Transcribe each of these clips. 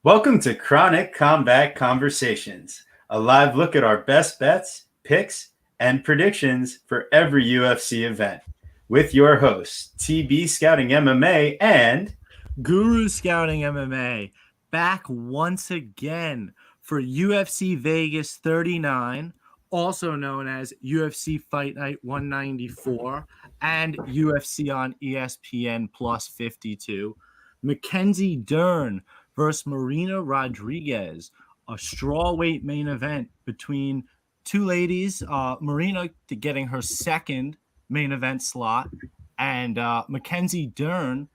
Welcome to Chronic Combat Conversations, a live look at our best bets, picks, and predictions for every UFC event. With your hosts, TB Scouting MMA and Guru Scouting MMA, back once again for UFC Vegas 39, also known as UFC Fight Night 194 and UFC on ESPN Plus 52. Mackenzie Dern versus Marina Rodriguez, a strawweight main event between two ladies, Marina getting her second main event slot, and Mackenzie Dern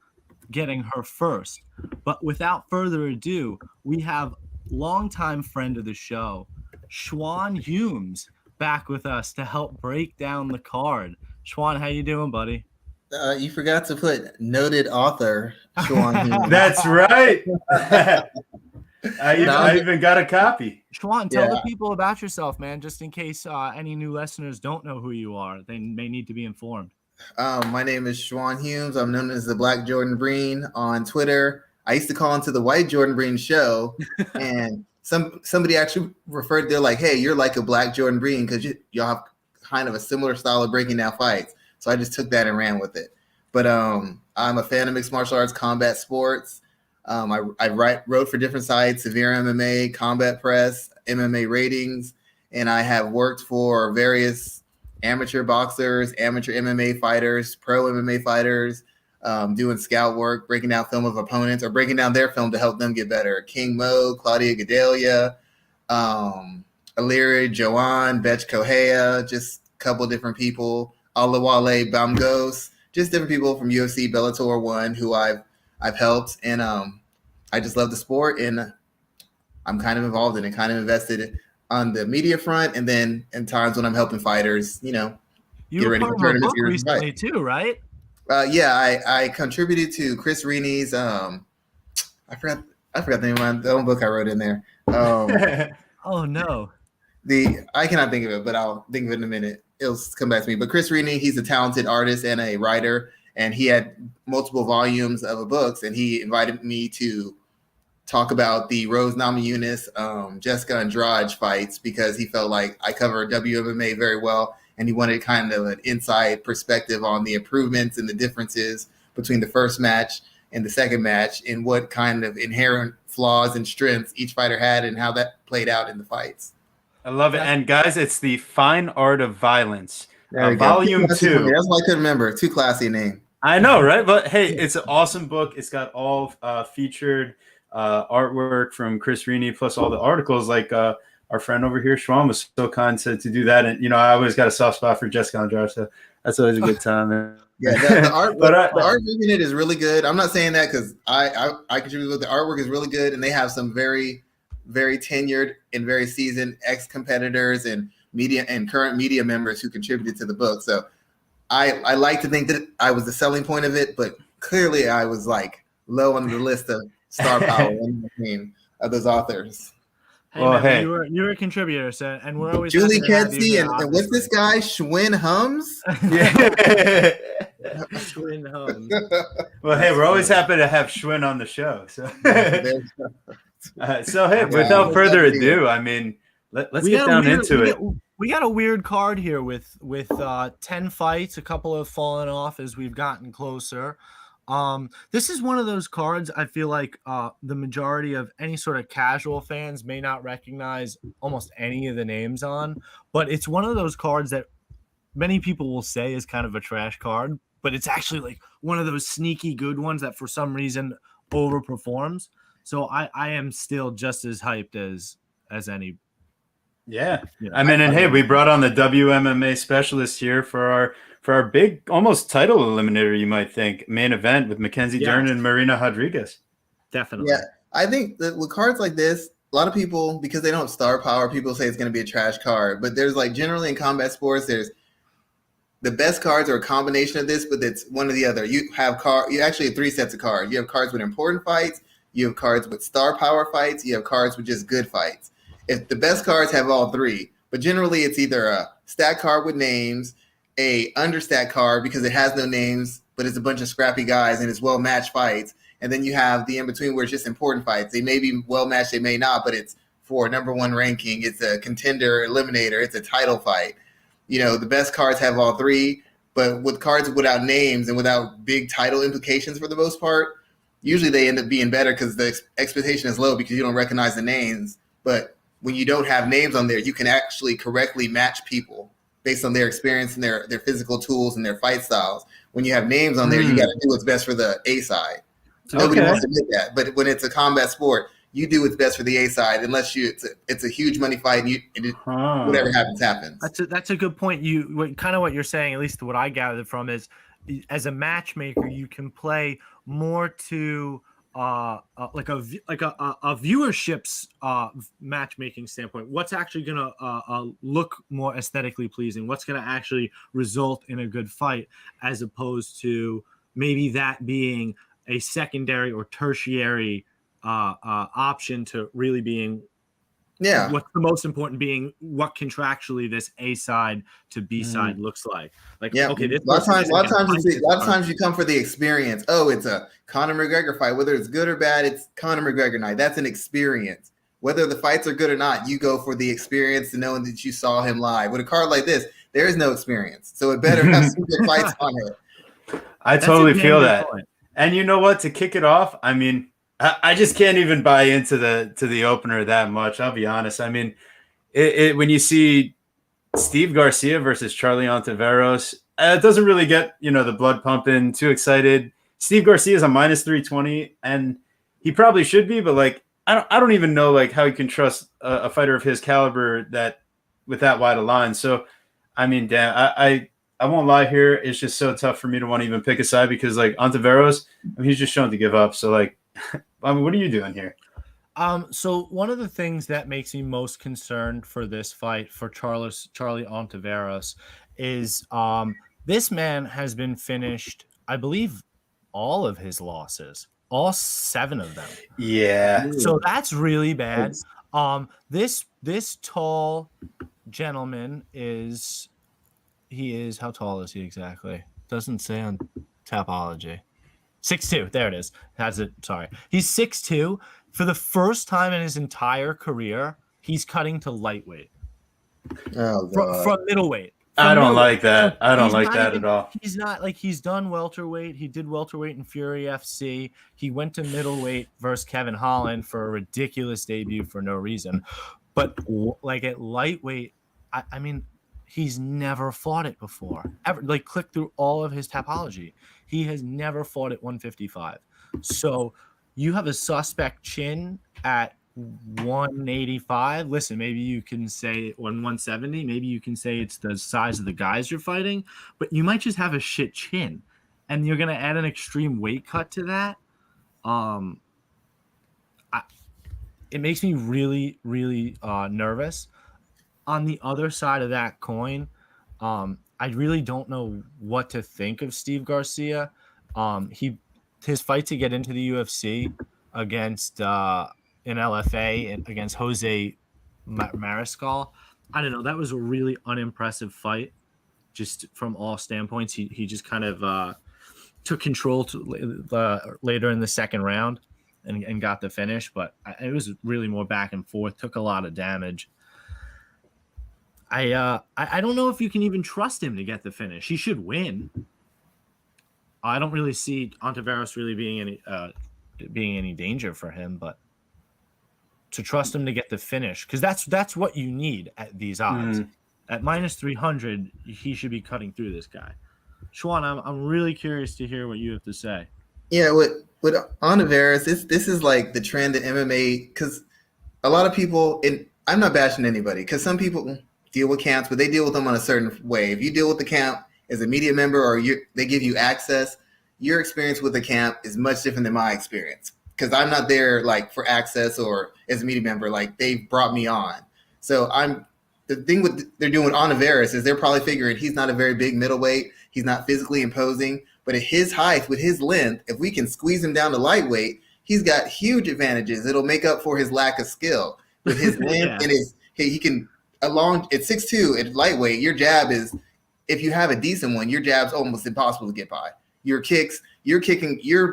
getting her first. But without further ado, we have longtime friend of the show, Schwan Humes, back with us to help break down the card. Schwan, how you doing, buddy? You forgot to put noted author Schwan Humes. That's right. I even got a copy. Schwan, tell the people about yourself, man, just in case any new listeners don't know who you are. They may need to be informed. My name is Schwan Humes. I'm known as the Black Jordan Breen on Twitter. I used to call into the White Jordan Breen show, and somebody actually referred. They're like, "Hey, you're like a Black Jordan Breen because y'all have kind of a similar style of breaking down fights." So I just took that and ran with it. But I'm a fan of mixed martial arts, combat sports. I wrote for different sites: Severe MMA, Combat Press, MMA Ratings, and I have worked for various amateur boxers, amateur MMA fighters, pro MMA fighters, doing scout work, breaking down film of opponents or breaking down their film to help them get better. King Mo, Claudia Gadelia, Illyria, Joanne, Betch Kohea, just a couple different people. Alawale Bamgos, just different people from UFC, Bellator 1 who I've helped. And I just love the sport, and I'm kind of involved in it, kind of invested on the media front, and then in times when I'm helping fighters, you get ready for tournaments recently too, right? I contributed to Chris Rini's. I forgot the name of my own book I wrote in there. Oh no, I cannot think of it, but I'll think of it in a minute. It'll come back to me. But Chris Rini, he's a talented artist and a writer, and he had multiple volumes of books, and he invited me to talk about the Rose Namajunas, Jessica Andrade fights because he felt like I cover WMMA very well, and he wanted kind of an inside perspective on the improvements and the differences between the first match and the second match and what kind of inherent flaws and strengths each fighter had and how that played out in the fights. I love it. And guys, it's The Fine Art of Violence, volume 2. That's why I couldn't remember. Too classy a name. I know, right? But hey, it's an awesome book. It's got all featured artwork from Chris Rini, plus all the articles. Like our friend over here, Schwan, was so kind to do that. And I always got a soft spot for Jessica Andrade, so that's always a good time. Yeah, the art, the artwork in it is really good. I'm not saying that because I contribute with the artwork is really good, and they have some very, very tenured and very seasoned ex-competitors and media and current media members who contributed to the book. So I like to think that I was the selling point of it, but clearly I was like low on the list of star power of those authors. Hey, well, man, you were a contributor, so, and we're always Julie Kedzie and what's this guy, Schwan Humes? Yeah. Schwan Humes. Well, hey, we're always happy to have Schwan on the show. So, hey, without further ado, I mean, let's get down into it. We got a weird card here with 10 fights. A couple have fallen off as we've gotten closer. This is one of those cards I feel like the majority of any sort of casual fans may not recognize almost any of the names on, but it's one of those cards that many people will say is kind of a trash card, but it's actually like one of those sneaky good ones that for some reason overperforms. So I am still just as hyped as any. Yeah. I mean, and hey, we brought on the WMMA specialist here for our big, almost title eliminator, you might think, main event with Mackenzie Dern and Marina Rodriguez. Definitely. Yeah, I think that with cards like this, a lot of people, because they don't have star power, people say it's going to be a trash card. But there's like generally in combat sports, there's the best cards are a combination of this, but it's one or the other. You actually have 3 sets of cards. You have cards with important fights. You have cards with star power fights. You have cards with just good fights. If the best cards have all 3, but generally it's either a stat card with names, a understat card because it has no names, but it's a bunch of scrappy guys and it's well-matched fights, And then you have the in-between where it's just important fights. They may be well-matched, they may not, but it's for number one ranking. It's a contender eliminator. It's a title fight. The best cards have all three, but with cards without names and without big title implications for the most part, usually they end up being better because the expectation is low because you don't recognize the names. But when you don't have names on there, you can actually correctly match people based on their experience and their physical tools and their fight styles. When you have names on there, you got to do what's best for the A side. Nobody wants to admit that. But when it's a combat sport, you do what's best for the A side, unless it's a huge money fight and whatever happens. That's a good point. What you're saying, at least what I gathered from, is as a matchmaker, you can play more to like a viewership's matchmaking standpoint. What's actually going to look more aesthetically pleasing? What's going to actually result in a good fight, as opposed to maybe that being a secondary or tertiary option to really being what's the most important being what contractually this A side to B side looks like. Okay, a lot of times you come for the experience. Oh, it's a Conor McGregor fight, whether it's good or bad, it's Conor McGregor night. That's an experience. Whether the fights are good or not, you go for the experience, to knowing that you saw him live. With a card like this, there is no experience, so it better have some good fights on it. That's totally feel that. And you know what? To kick it off, I mean, I just can't even buy into the opener that much. I'll be honest. I mean, when you see Steve Garcia versus Charlie Ontiveros, it doesn't really get the blood pumping. Too excited. Steve Garcia is a -320, and he probably should be, but I don't even know how you can trust a fighter of his caliber that with that wide a line. So, I mean, damn, I won't lie here. It's just so tough for me to want to even pick a side because Ontiveros, he's just shown to give up. So I mean, what are you doing here? So one of the things that makes me most concerned for this fight for Charlie Ontiveros is this man has been finished, I believe, all of his losses, all 7 of them. Yeah. So that's really bad. This tall gentleman is how tall is he exactly? Doesn't say on Tapology. 6'2". There it is. Sorry. He's 6'2". For the first time in his entire career, he's cutting to lightweight. Oh, God. From middleweight. I don't like that. I don't like that at all. He's not he's done welterweight. He did welterweight in Fury FC. He went to middleweight versus Kevin Holland for a ridiculous debut for no reason. But at lightweight, I mean, he's never fought it before. Ever. Click through all of his Tapology. He has never fought at 155. So you have a suspect chin at 185. Listen, maybe you can say on 170. Maybe you can say it's the size of the guys you're fighting. But you might just have a shit chin. And you're going to add an extreme weight cut to that. It makes me really, really nervous. On the other side of that coin, I really don't know what to think of Steve Garcia. His fight to get into the UFC against in LFA and against Jose Mariscal, I don't know. That was a really unimpressive fight, just from all standpoints. He just kind of took control later in the second round and got the finish, but it was really more back and forth. Took a lot of damage. I don't know if you can even trust him to get the finish. He should win. I don't really see Ontiveros really being any danger for him, but to trust him to get the finish, because that's what you need at these odds. At -300, he should be cutting through this guy. Schwan, I'm really curious to hear what you have to say. Yeah, with Ontiveros, this is like the trend in MMA, because a lot of people, and I'm not bashing anybody, because some people deal with camps, but they deal with them on a certain way. If you deal with the camp as a media member or they give you access, your experience with the camp is much different than my experience, because I'm not there for access or as a media member. They brought me on. So the thing they're doing with Ontiveros is they're probably figuring he's not a very big middleweight. He's not physically imposing, but at his height, with his length, if we can squeeze him down to lightweight, he's got huge advantages. It'll make up for his lack of skill with his length and he can at 6'2" at lightweight. Your jab is, if you have a decent one, your jab's almost impossible to get by. your kicks, you're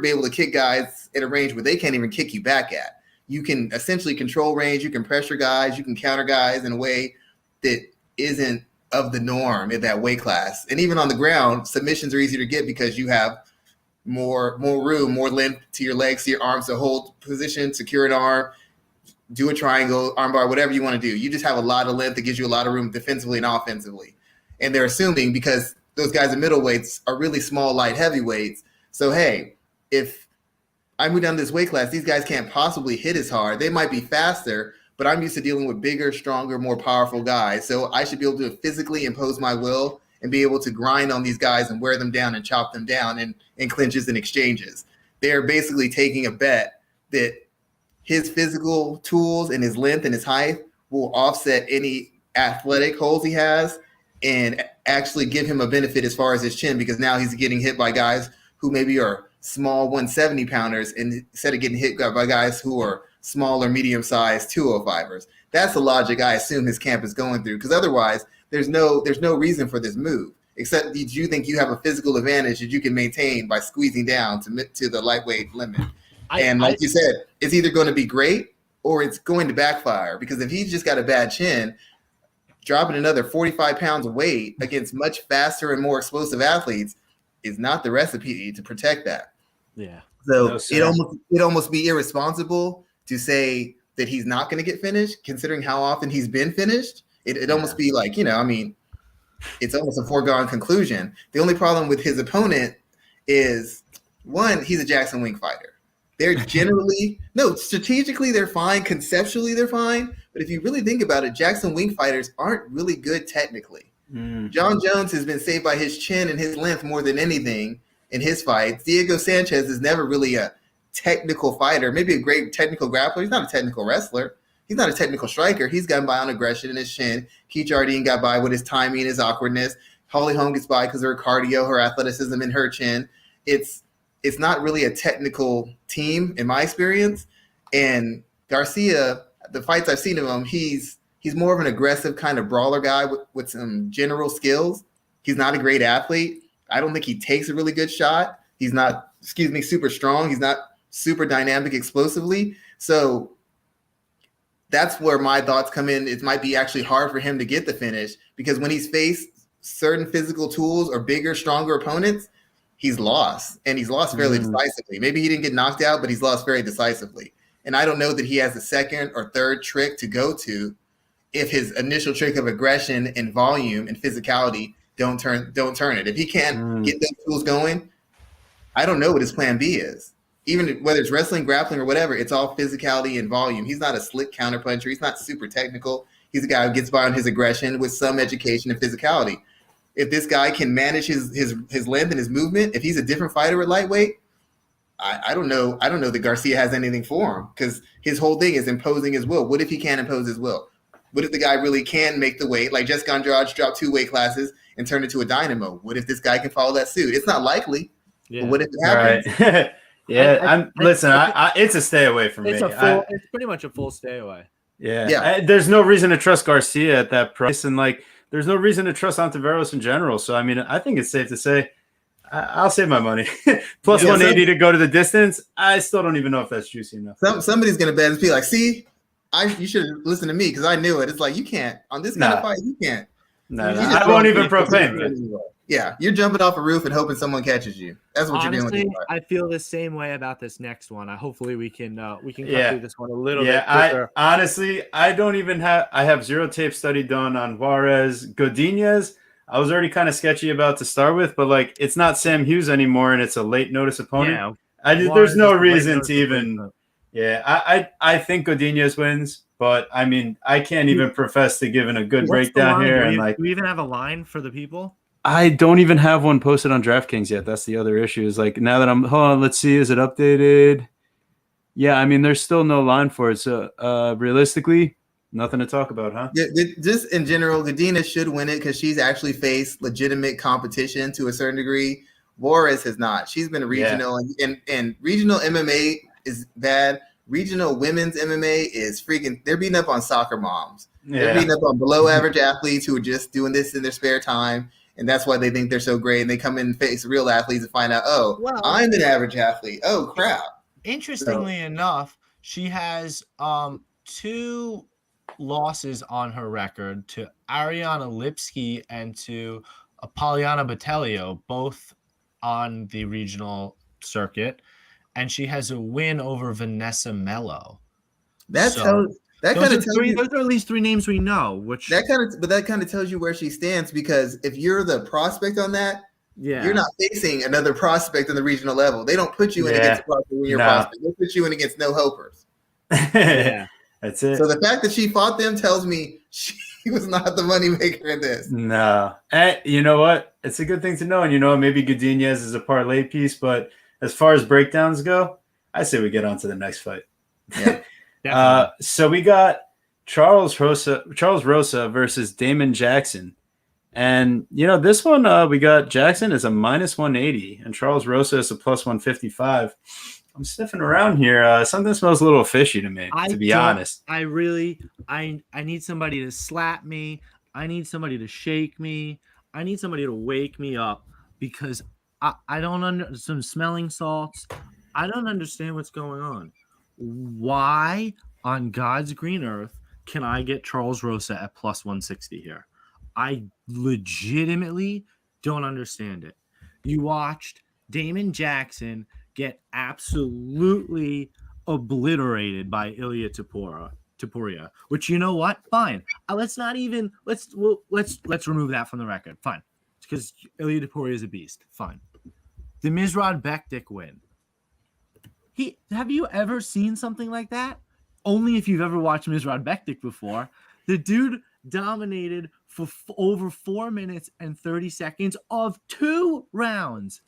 able to kick guys at a range where they can't even kick you back at. You can essentially control range. You can pressure guys. You can counter guys in a way that isn't of the norm in that weight class. And even on the ground, submissions are easier to get because you have more room, more length to your legs, to your arms to hold position, secure an arm, do a triangle, armbar, whatever you want to do. You just have a lot of length that gives you a lot of room defensively and offensively. And they're assuming because those guys in middleweights are really small, light heavyweights. So, hey, if I move down this weight class, these guys can't possibly hit as hard. They might be faster, but I'm used to dealing with bigger, stronger, more powerful guys. So I should be able to physically impose my will and be able to grind on these guys and wear them down and chop them down in clinches and exchanges. They're basically taking a bet that his physical tools and his length and his height will offset any athletic holes he has and actually give him a benefit as far as his chin, because now he's getting hit by guys who maybe are small 170 pounders instead of getting hit by guys who are small or medium-sized 205ers. That's the logic I assume his camp is going through, because otherwise there's no reason for this move, except that you think you have a physical advantage that you can maintain by squeezing down to the lightweight limit. Like you said, it's either going to be great or it's going to backfire, because if he's just got a bad chin, dropping another 45 pounds of weight against much faster and more explosive athletes is not the recipe to protect that. Yeah. So it almost be irresponsible to say that he's not going to get finished, considering how often he's been finished. It almost be like, it's almost a foregone conclusion. The only problem with his opponent is, one, he's a Jackson Wink fighter. They're generally, strategically they're fine. Conceptually they're fine. But if you really think about it, Jackson Wink fighters aren't really good technically. John Jones has been saved by his chin and his length more than anything in his fights. Diego Sanchez is never really a technical fighter, maybe a great technical grappler. He's not a technical wrestler. He's not a technical striker. He's gotten by on aggression in his chin. Keith Jardine got by with his timing and his awkwardness. Holly Holm gets by because of her cardio, her athleticism, and her chin. It's not really a technical team in my experience. And Garcia, the fights I've seen of him, he's more of an aggressive kind of brawler guy with some general skills. He's not a great athlete. I don't think he takes a really good shot. He's not, super strong. He's not super dynamic explosively. So that's where my thoughts come in. It might be actually hard for him to get the finish, because when he's faced certain physical tools or bigger, stronger opponents, he's lost, and he's lost fairly decisively. Maybe he didn't get knocked out, but he's lost very decisively. And I don't know that he has a second or third trick to go to if his initial trick of aggression and volume and physicality don't turn it. If he can't get those tools going, I don't know what his plan B is. Even whether it's wrestling, grappling, or whatever, it's all physicality and volume. He's not a slick counterpuncher. He's not super technical. He's a guy who gets by on his aggression with some education and physicality. If this guy can manage his length and his movement, if he's a different fighter at lightweight, I don't know. I don't know that Garcia has anything for him, because his whole thing is imposing his will. What if he can't impose his will? What if the guy really can make the weight? Like Jessica Andrade dropped 2 weight classes and turned into a dynamo. What if this guy can follow that suit? It's not likely. Yeah. But what if it happens? Right. It's a stay away from me. It's pretty much a full stay away. Yeah. There's no reason to trust Garcia at that price, and there's no reason to trust Ontiveros in general. So I think it's safe to say I'll save my money. Plus 180 to go to the distance. I still don't even know if that's juicy enough. Somebody's gonna bet and be like, "See, you should listen to me because I knew it." It's like you can't on this kind of fight. You can't. I won't even proclaim it. Yeah, you're jumping off a roof and hoping someone catches you. That's what you're doing. I feel the same way about this next one. Hopefully we can cut through this one a little bit quicker. I don't even have. I have 0 tape study done on Juarez. Godinez, I was already kind of sketchy about to start with, but it's not Sam Hughes anymore, and it's a late notice opponent. Yeah, there's no reason to even. Yeah, I think Godinez wins, but I can't even profess to giving a good breakdown here. Do we even have a line for the people? I don't even have one posted on DraftKings yet. That's the other issue. Is now that hold on, let's see, is it updated? Yeah, there's still no line for it. So realistically, nothing to talk about, huh? Yeah, just in general, Godinez should win it because she's actually faced legitimate competition to a certain degree. Juarez has not. She's been a regional, and regional MMA is bad. Regional women's MMA is freaking. They're beating up on soccer moms. They're beating up on below average athletes who are just doing this in their spare time. and that's why they think they're so great. And they come in and face real athletes and find out, oh, Well, I'm an average athlete. Oh crap! Interestingly enough, she has 2 losses on her record to Ariana Lipski and to Poliana Botelho, both on the regional circuit, and she has a win over Vanessa Mello. That So, kind of tells you. Those are at least 3 names we know. Which That kind of tells you where she stands, because if you're the prospect on that, you're not facing another prospect on the regional level. They don't put you in against a prospect when you're a prospect. They put you in against no hopers. Yeah, that's it. So the fact that she fought them tells me she was not the moneymaker in this. No. And you know what? It's a good thing to know. And maybe Godinez is a parlay piece, but as far as breakdowns go, I say we get on to the next fight. Yeah. So we got Charles Rosa versus Damon Jackson. And, this one, we got Jackson as a -180 and Charles Rosa as a +155. I'm sniffing around here. Something smells a little fishy to me, to be honest. I need somebody to slap me. I need somebody to shake me. I need somebody to wake me up, because I don't some smelling salts. I don't understand what's going on. Why on God's green earth can I get Charles Rosa at +160 here? I legitimately don't understand it. You watched Damon Jackson get absolutely obliterated by Elliott Topuria, which, you know what? Fine. Let's remove that from the record. Fine. Because Elliott Topuria is a beast. Fine. The Mizrad Bektik win. Have you ever seen something like that? Only if you've ever watched Mizrad Bektik before. The dude dominated for over 4 minutes and 30 seconds of 2 rounds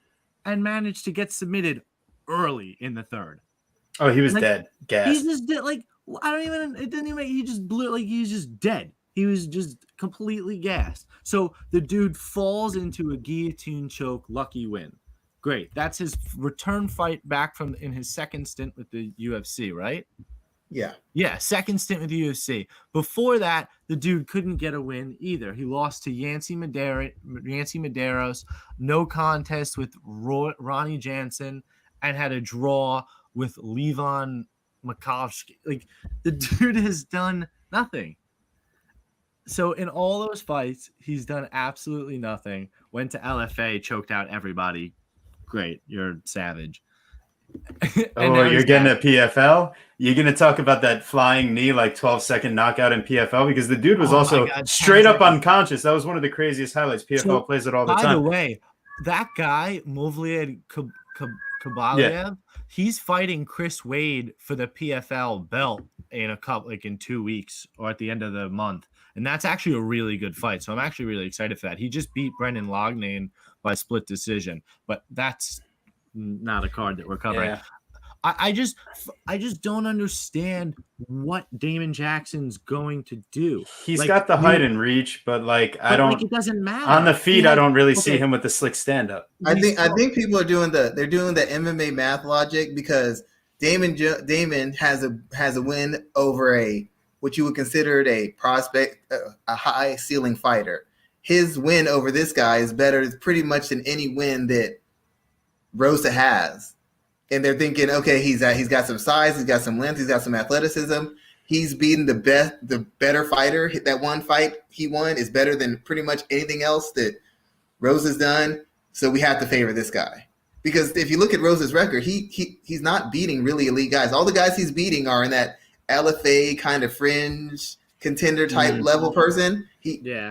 and managed to get submitted early in the 3rd. Oh, he was dead. Gassed. He's just dead. He just blew, he's just dead. He was just completely gassed. So the dude falls into a guillotine choke, lucky win. Great. That's his return fight back in his second stint with the UFC, right? Yeah, second stint with the UFC. Before that, the dude couldn't get a win either. He lost to Yancy Medeiros, no contest with Ronnie Jansen, and had a draw with Levon Makovsky. The dude has done nothing. So in all those fights, he's done absolutely nothing. Went to LFA, choked out everybody. Great, you're savage. Oh, you're getting a PFL? You're going to talk about that flying knee, 12-second knockout in PFL? Because the dude was also straight up unconscious. That was one of the craziest highlights. PFL plays it all the time. By the way, that guy, Movlid Kabaliev, he's fighting Chris Wade for the PFL belt in in 2 weeks or at the end of the month. And that's actually a really good fight. So I'm actually really excited for that. He just beat Brendan Loughnane by split decision, but that's not a card that we're covering. Yeah. I just don't understand what Damon Jackson's going to do. He's got the height and reach, but I don't. It doesn't matter on the feet. I don't really see him with the slick stand up. I think people are doing the MMA math logic, because Damon has a win over what you would consider a prospect, a high ceiling fighter. His win over this guy is better pretty much than any win that Rosa has. And they're thinking, okay, he's got some size, he's got some length, he's got some athleticism. He's beaten the better fighter. That one fight he won is better than pretty much anything else that Rosa's done. So we have to favor this guy. Because if you look at Rosa's record, he's not beating really elite guys. All the guys he's beating are in that LFA kind of fringe contender type level person.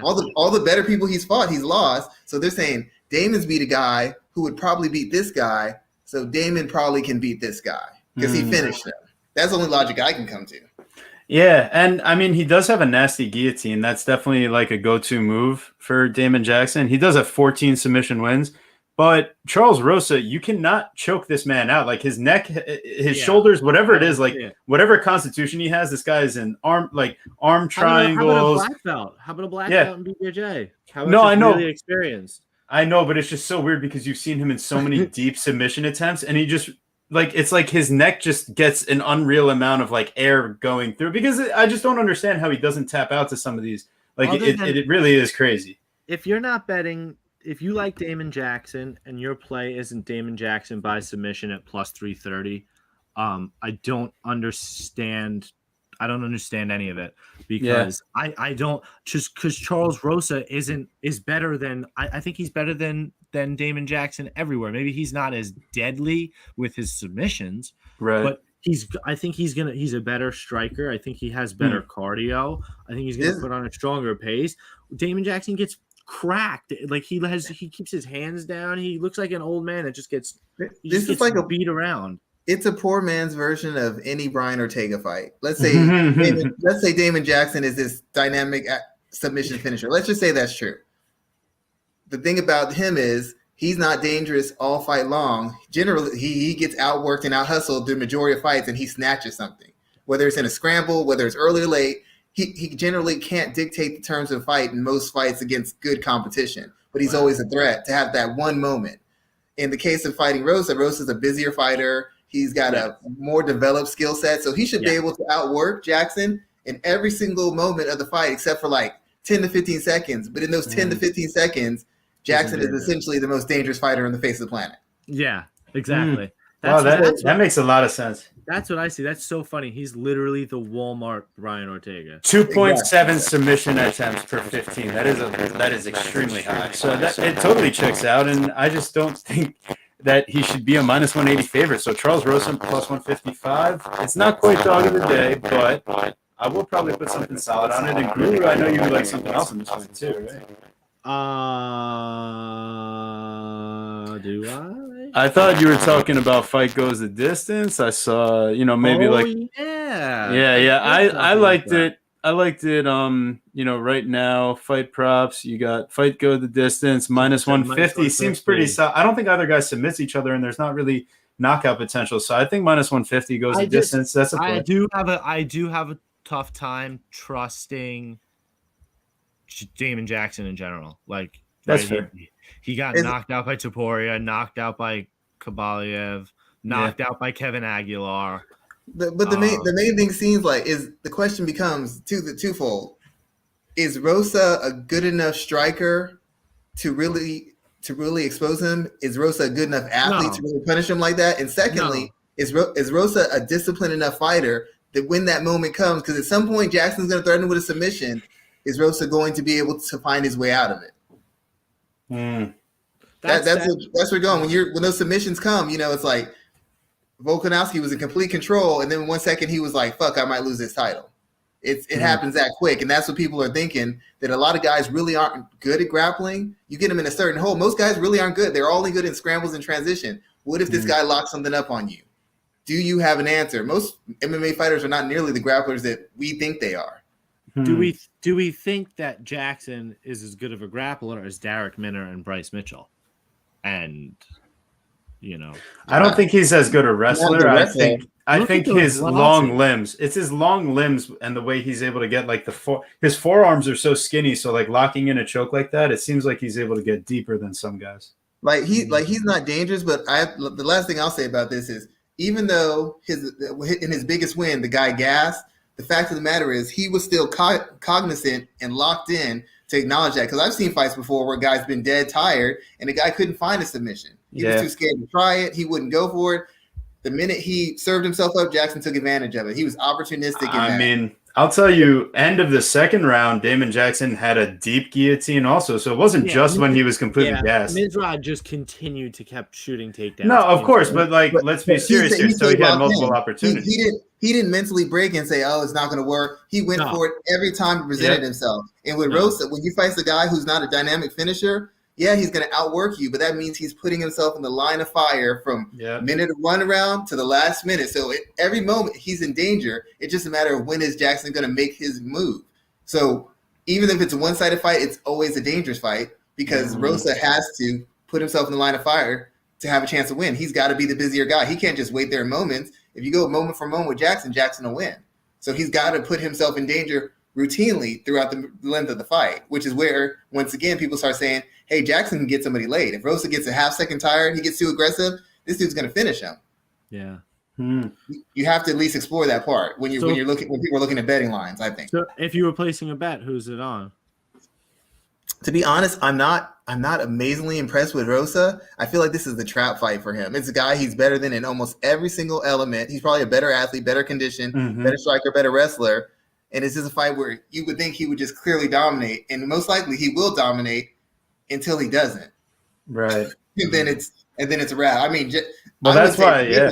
All the better people he's fought, he's lost. So they're saying Damon's beat a guy who would probably beat this guy. So Damon probably can beat this guy because he finished him. That's the only logic I can come to. Yeah, and I mean, he does have a nasty guillotine. That's definitely a go-to move for Damon Jackson. He does have 14 submission wins, but Charles Rosa, you cannot choke this man out. His neck, his shoulders, whatever it is, whatever constitution he has, this guy is in arm triangles. How about a black belt in BJJ? I know. Really experienced. I know, but it's just so weird because you've seen him in so many deep submission attempts, and he just it's his neck just gets an unreal amount of air going through, because I just don't understand how he doesn't tap out to some of these. It really is crazy. If you're not betting if you like Damon Jackson and your play isn't Damon Jackson by submission at plus 330, I don't understand any of it because I don't just because Charles Rosa is better than I think he's better than Damon Jackson everywhere. Maybe he's not as deadly with his submissions, right? But I think he's a better striker. I think he has better cardio. I think he's gonna put on a stronger pace. Damon Jackson gets cracked. Like he keeps his hands down. He looks like an old man that just gets beat around. It's a poor man's version of any Brian Ortega fight. Let's say Damon Jackson is this dynamic submission finisher. Let's just say that's true. The thing about him is he's not dangerous all fight long. Generally, he gets outworked and out-hustled the majority of fights, and he snatches something. Whether it's in a scramble, whether it's early or late, he generally can't dictate the terms of the fight in most fights against good competition. But he's always a threat to have that one moment. In the case of fighting Rosa's a busier fighter. He's got a more developed skill set, so he should be able to outwork Jackson in every single moment of the fight, except for like 10 to 15 seconds. But in those 10 to 15 seconds, Jackson is essentially the most dangerous fighter on the face of the planet. Yeah, exactly. That makes a lot of sense. That's what I see. That's so funny. He's literally the Walmart Brian Ortega. 2.7 submission attempts per 15. That is extremely high. So it totally checks out, and I just don't think that he should be a minus 180 favorite. So Charles Rosa plus 155. It's not quite dog of the day, but I will probably put something solid on it. And Guru, I know you like something else in this one too, right? Do I? I thought you were talking about fight goes the distance. I saw, maybe I liked it. I liked it. Right now, fight props. You got fight go the distance minus 150 seems pretty solid. I don't think either guy submits each other, and there's not really knockout potential. So I think minus 150 goes the distance. That's a play. I do have a tough time trusting Damon Jackson in general. Like that's fair. He got knocked out by Topuria, knocked out by Kabaliev, knocked out by Kevin Aguilar. But the main thing seems like is the question becomes twofold. Is Rosa a good enough striker to really expose him? Is Rosa a good enough athlete to really punish him like that? And secondly, is Rosa a disciplined enough fighter that when that moment comes, because at some point Jackson's going to threaten with a submission, is Rosa going to be able to find his way out of it? That's where we're going. When those submissions come, it's like Volkanovski was in complete control, and then 1 second he was like, "Fuck, I might lose this title." It happens that quick, and that's what people are thinking. That a lot of guys really aren't good at grappling. You get them in a certain hole. Most guys really aren't good. They're only good in scrambles and transition. What if this guy locks something up on you? Do you have an answer? Most MMA fighters are not nearly the grapplers that we think they are. Do we think that Jackson is as good of a grappler as Derek Minner and Bryce Mitchell? And I don't think he's as good a wrestler. I think his long limbs. It's his long limbs and the way he's able to get like his forearms are so skinny. So like locking in a choke like that, it seems like he's able to get deeper than some guys. He's not dangerous, but the last thing I'll say about this is even though in his biggest win the guy gassed, the fact of the matter is he was still cognizant and locked in to acknowledge that. Because I've seen fights before where guys been dead tired and the guy couldn't find a submission. He was too scared to try it. He wouldn't go for it. The minute he served himself up, Jackson took advantage of it. He was opportunistic. I'll tell you, end of the second round, Damon Jackson had a deep guillotine also. So it wasn't just when he was completely gassed. Mizrah just continued to kept shooting takedowns. No, of course. But let's be serious here. So he had multiple opportunities. He didn't mentally break and say, "Oh, it's not going to work." He went for it every time he presented himself. And with Rosa, when you fight the guy who's not a dynamic finisher, he's going to outwork you, but that means he's putting himself in the line of fire from minute of run around to the last minute. So every moment he's in danger. It's just a matter of when is Jackson going to make his move. So even if it's a one-sided fight, it's always a dangerous fight because Rosa has to put himself in the line of fire to have a chance to win. He's got to be the busier guy. He can't just wait there moments. If you go moment for moment with Jackson, Jackson will win. So he's got to put himself in danger routinely throughout the length of the fight, which is where, once again, people start saying, hey, Jackson can get somebody late. If Rosa gets a half second tired, he gets too aggressive, this dude's going to finish him. Yeah. You have to at least explore that part when people are looking at betting lines, I think. So if you were placing a bet, who's it on? To be honest, I'm not I'm not amazingly impressed with Rosa. I feel like this is the trap fight for him. It's a guy he's better than in almost every single element. He's probably a better athlete, better condition, better striker, better wrestler. And it's just a fight where you would think he would just clearly dominate. And most likely he will dominate until he doesn't. Right. and then it's a wrap. I mean, that's why, yeah.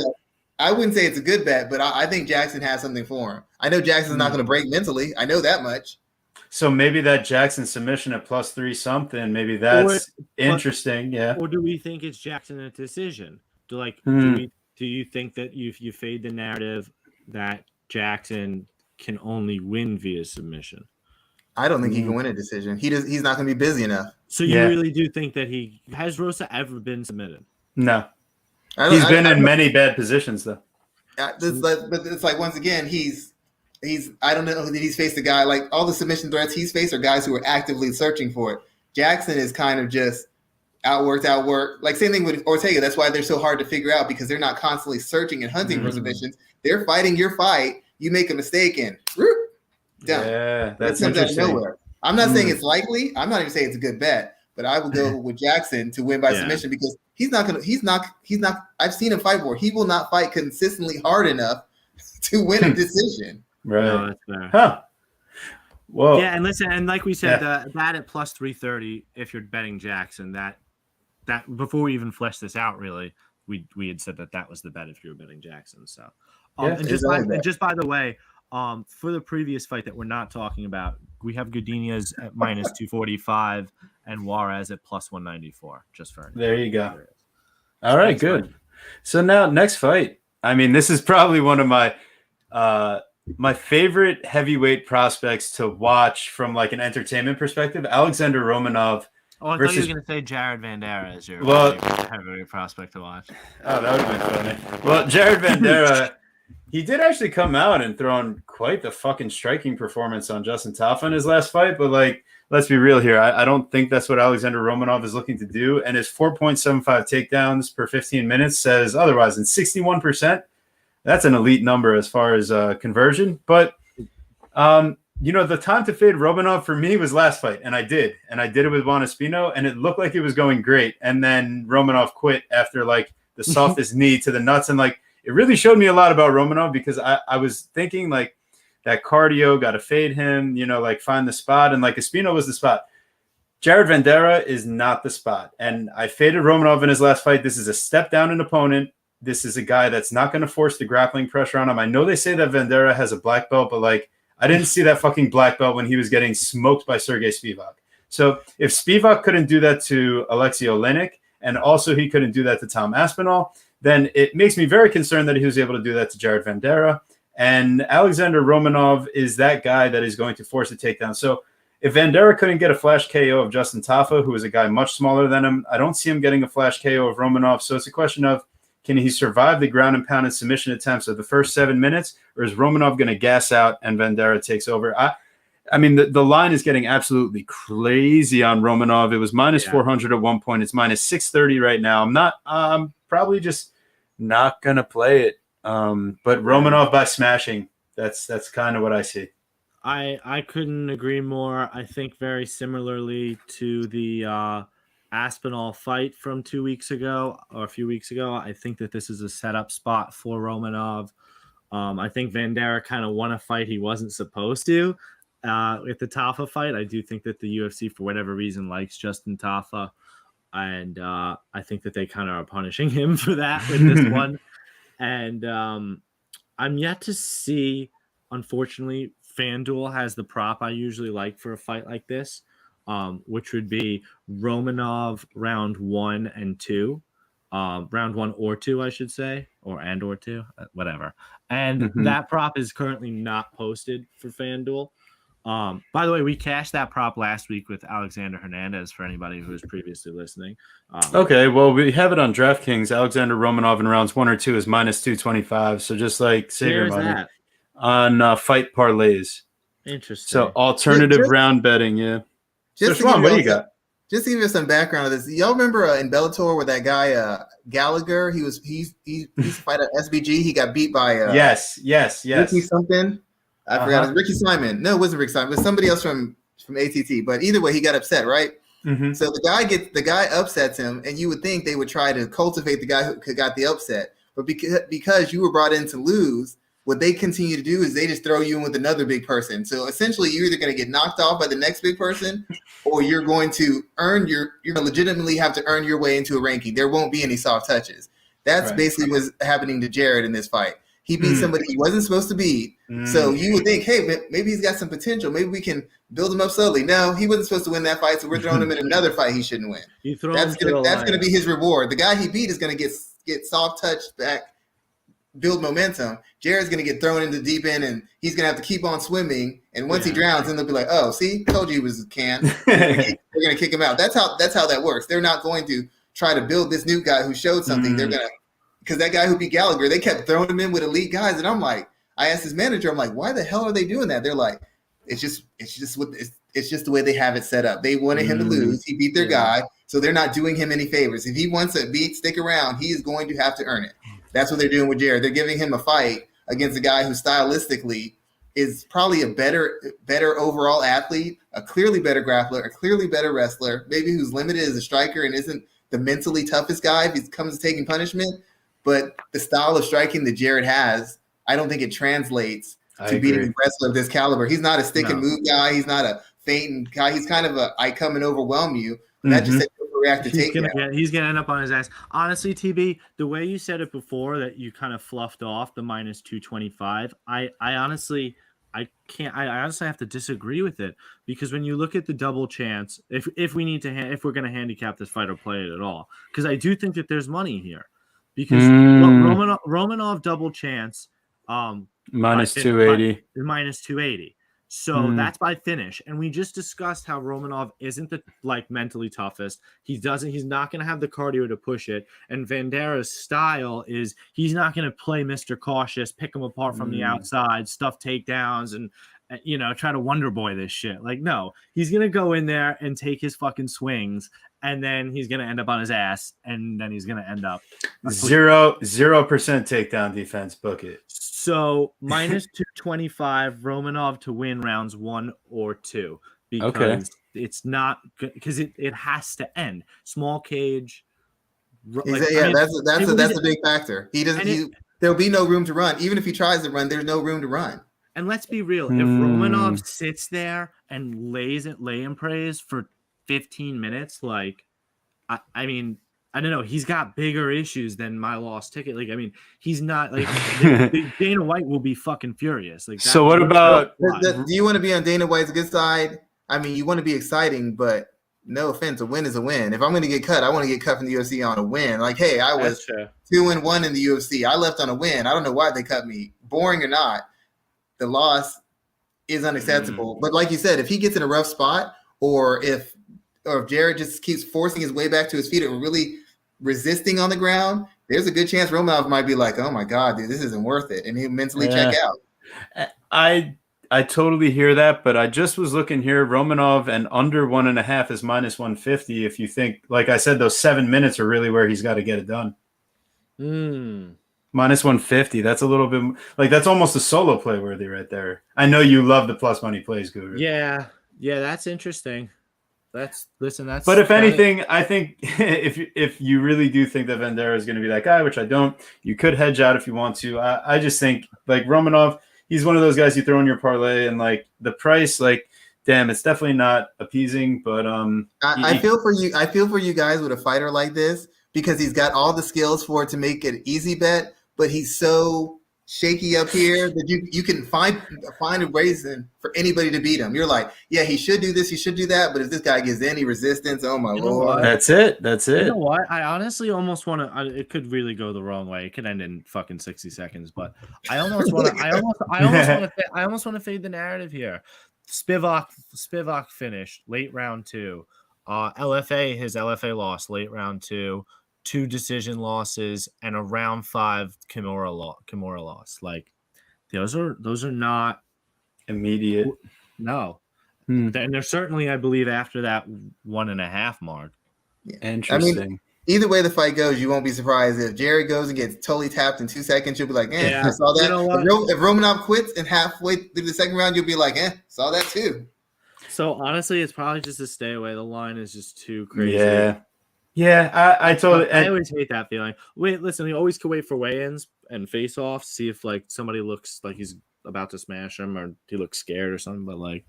I wouldn't say it's a good bet, but I think Jackson has something for him. I know Jackson's not going to break mentally. I know that much. So maybe that Jackson submission at +3 something, maybe that's interesting. Yeah. Or do we think it's Jackson a decision? Do you think that you fade the narrative that Jackson can only win via submission? I don't think he can win a decision. He's not going to be busy enough. So you really do think that has Rosa ever been submitted? No. He's been in many bad positions though. But it's like, once again, he's I don't know that he's faced a guy like all the submission threats he's faced are guys who are actively searching for it. Jackson is kind of just outworked. Like same thing with Ortega. That's why they're so hard to figure out, because they're not constantly searching and hunting for submissions. They're fighting your fight. You make a mistake and done. Yeah, that's comes out of interesting. nowhere. I'm not saying it's likely. I'm not even saying it's a good bet, but I will go with Jackson to win by submission, because he's not. I've seen him fight before. He will not fight consistently hard enough to win a decision. Right. No, that's fair. Huh. Well. Yeah, and listen, and like we said, that at +330, if you're betting Jackson, that before we even fleshed this out, really, we had said that was the bet if you were betting Jackson. So, and just by the way, for the previous fight that we're not talking about, we have Godinez at -245 and Juarez at +194. Just for there you go. All right, good. So now next fight. I mean, this is probably one of my favorite heavyweight prospects to watch from like an entertainment perspective. Alexander Romanov. Oh, I thought you were going to say Jared Vanderaa as your heavyweight prospect to watch. Oh, that would have been funny. Well, Jared Vanderaa, he did actually come out and throw in quite the fucking striking performance on Justin Tafa in his last fight. But like, let's be real here. I don't think that's what Alexander Romanov is looking to do. And his 4.75 takedowns per 15 minutes says otherwise. And 61%, that's an elite number as far as conversion. But, the time to fade Romanov for me was last fight. And I did. And I did it with Juan Espino. And it looked like it was going great. And then Romanov quit after like the softest knee to the nuts. And like, it really showed me a lot about Romanov, because I was thinking like that cardio, got to fade him, like find the spot. And like Espino was the spot. Jared Vanderaa is not the spot. And I faded Romanov in his last fight. This is a step down an opponent. This is a guy that's not going to force the grappling pressure on him. I know they say that Vanderaa has a black belt, but like I didn't see that fucking black belt when he was getting smoked by Sergey Spivak. So if Spivak couldn't do that to Alexei Oleinik, and also he couldn't do that to Tom Aspinall, then it makes me very concerned that he was able to do that to Jared Vanderaa. And Alexander Romanov is that guy that is going to force a takedown. So if Vanderaa couldn't get a flash KO of Justin Tafa, who is a guy much smaller than him, I don't see him getting a flash KO of Romanov. So it's a question of, can he survive the ground and pound and submission attempts of the first 7 minutes, or is Romanov going to gas out and Vanderaa takes over? I mean, the line is getting absolutely crazy on Romanov. It was -400 at one point. It's -630 right now. I'm probably just not going to play it. But Romanov by smashing, that's kind of what I see. I couldn't agree more. I think very similarly to the Aspinall fight from 2 weeks ago or a few weeks ago. I think that this is a setup spot for Romanov. I think Vanderaa kind of won a fight he wasn't supposed to with the Tafa fight. I do think that the UFC, for whatever reason, likes Justin Tafa. And I think that they kind of are punishing him for that with this one. And I'm yet to see, unfortunately, FanDuel has the prop I usually like for a fight like this, which would be Romanov round 1 and 2. Round 1 or 2, I should say, or 2, whatever. And that prop is currently not posted for FanDuel. By the way, we cashed that prop last week with Alexander Hernandez for anybody who was previously listening. Okay, well, we have it on DraftKings. Alexander Romanov in rounds 1 or 2 is -225. So just like save your money that? On fight parlays. Interesting. So alternative round betting, yeah. So Schwan, what do you got? Just to give you some background of this, y'all remember in Bellator where that guy Gallagher? He used to fight at SBG. He got beat by yes. Ricky something. I forgot. It was Ricky Simon. No, it wasn't Ricky Simon. It was somebody else from ATT. But either way, he got upset, right? Mm-hmm. So the guy upsets him, and you would think they would try to cultivate the guy who got the upset. But because you were brought in to lose, what they continue to do is they just throw you in with another big person. So essentially, you're either going to get knocked off by the next big person, or you're going to you're going to legitimately have to earn your way into a ranking. There won't be any soft touches. That's basically what's happening to Jared in this fight. He beat somebody he wasn't supposed to beat. So you would think, hey, maybe he's got some potential. Maybe we can build him up slowly. No, he wasn't supposed to win that fight, so we're throwing him in another fight he shouldn't win. That's gonna be his reward. The guy he beat is going to get soft touched back, build momentum. Jared's going to get thrown into the deep end, and he's going to have to keep on swimming. And once he drowns, then they'll be like, oh, see, told you he was a can. They're going to kick him out. That's how that works. They're not going to try to build this new guy who showed something. They're going to, because that guy who beat Gallagher, they kept throwing him in with elite guys. And I'm like, I asked his manager, I'm like, why the hell are they doing that? They're like, it's just the way they have it set up. They wanted him to lose. He beat their guy, so they're not doing him any favors. If he wants to stick around, he is going to have to earn it. That's what they're doing with Jared. They're giving him a fight against a guy who stylistically is probably a better overall athlete, a clearly better grappler, a clearly better wrestler, maybe who's limited as a striker and isn't the mentally toughest guy if he comes to taking punishment. But the style of striking that Jared has, I don't think it translates to beating a wrestler of this caliber. He's not a stick and move guy. He's not a fainting guy. He's kind of I come and overwhelm you. That just said react to take he's gonna end up on his ass. Honestly, TB, the way you said it before that you kind of fluffed off the minus 225, I honestly have to disagree with it, because when you look at the double chance, if we're gonna handicap this fight or play it at all, because I do think that there's money here, because Romanov double chance minus 280 minus 280. So that's by finish. And we just discussed how Romanov isn't the mentally toughest. He's not going to have the cardio to push it. And Vandera's style is he's not going to play Mr. Cautious, pick him apart from the outside, stuff takedowns, and try to Wonder Boy this shit. No, he's going to go in there and take his fucking swings, and then he's going to end up on his ass, and then he's going to end up 0% takedown defense. Book it. So minus 225 Romanov to win rounds 1 or 2, because it's not because it has to end small cage. That's a big factor. He doesn't. There'll be no room to run. Even if he tries to run, there's no room to run. And let's be real. If Romanov sits there and lay and prays for 15 minutes, I mean, I don't know. He's got bigger issues than my lost ticket. He's not Dana White will be fucking furious. So what about? Do you want to be on Dana White's good side? I mean, you want to be exciting, but no offense, a win is a win. If I'm going to get cut, I want to get cut from the UFC on a win. Hey, I was 2-1 in the UFC. I left on a win. I don't know why they cut me. Boring or not, the loss is unacceptable. But like you said, if he gets in a rough spot, or if Jared just keeps forcing his way back to his feet and really resisting on the ground, there's a good chance Romanov might be like, oh my God, dude, this isn't worth it. And he'll mentally check out. I totally hear that, but I just was looking here. Romanov and under 1.5 is minus 150. If you think, like I said, those 7 minutes are really where he's got to get it done. Minus 150. That's a little bit that's almost a solo play worthy right there. I know you love the plus money plays, Gooden. Yeah, that's interesting. But if anything, I think if you really do think that Vanderaa is going to be that guy, which I don't, you could hedge out if you want to. I just think Romanov, he's one of those guys you throw in your parlay, and the price, damn, it's definitely not appeasing. But I feel for you. I feel for you guys with a fighter like this, because he's got all the skills for it to make it easy bet, but he's so shaky up here that you can find a reason for anybody to beat him. You're like, yeah, he should do this, he should do that, but if this guy gives any resistance, oh my Lord. That's it. You know what? I honestly almost want to. It could really go the wrong way. It could end in fucking 60 seconds, but I almost want to. I almost want to fade the narrative here. Spivak finished late round 2. His LFA lost late round 2. 2 decision losses and a round 5 Kimura loss. Those are not immediate. No. And they're certainly, I believe, after that 1.5 mark. Yeah. Interesting. I mean, either way the fight goes, you won't be surprised if Jerry goes and gets totally tapped in 2 seconds. You'll be like, I saw that. If Romanov quits and halfway through the second round, you'll be like, saw that too. So honestly, it's probably just a stay away. The line is just too crazy. Yeah. I totally. I always hate that feeling. Wait, listen, you always can wait for weigh-ins and face-offs, see if like somebody looks like he's about to smash him or he looks scared or something. But like,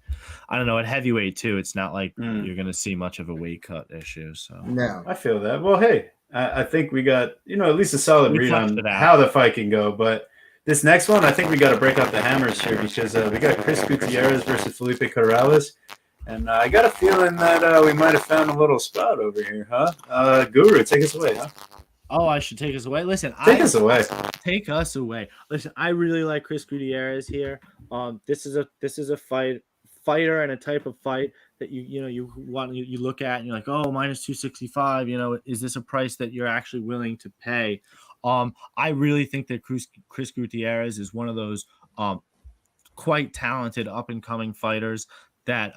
I don't know. At heavyweight too, it's not like you're gonna see much of a weight cut issue. So No, I feel that. Well, hey, I think we got at least a solid read on how the fight can go, but. This next one, I think we got to break out the hammers here because we got Chris Gutierrez versus Felipe Colares. And I got a feeling that we might have found a little spot over here, huh? Guru, take us away, huh? Oh, I should take us away. Listen, take us away. Take us away. Listen, I really like Chris Gutierrez here. This is a fighter and a type of fight that you look at and you're like, oh, minus 265. Is this a price that you're actually willing to pay? I really think that Chris Gutierrez is one of those quite talented up and coming fighters that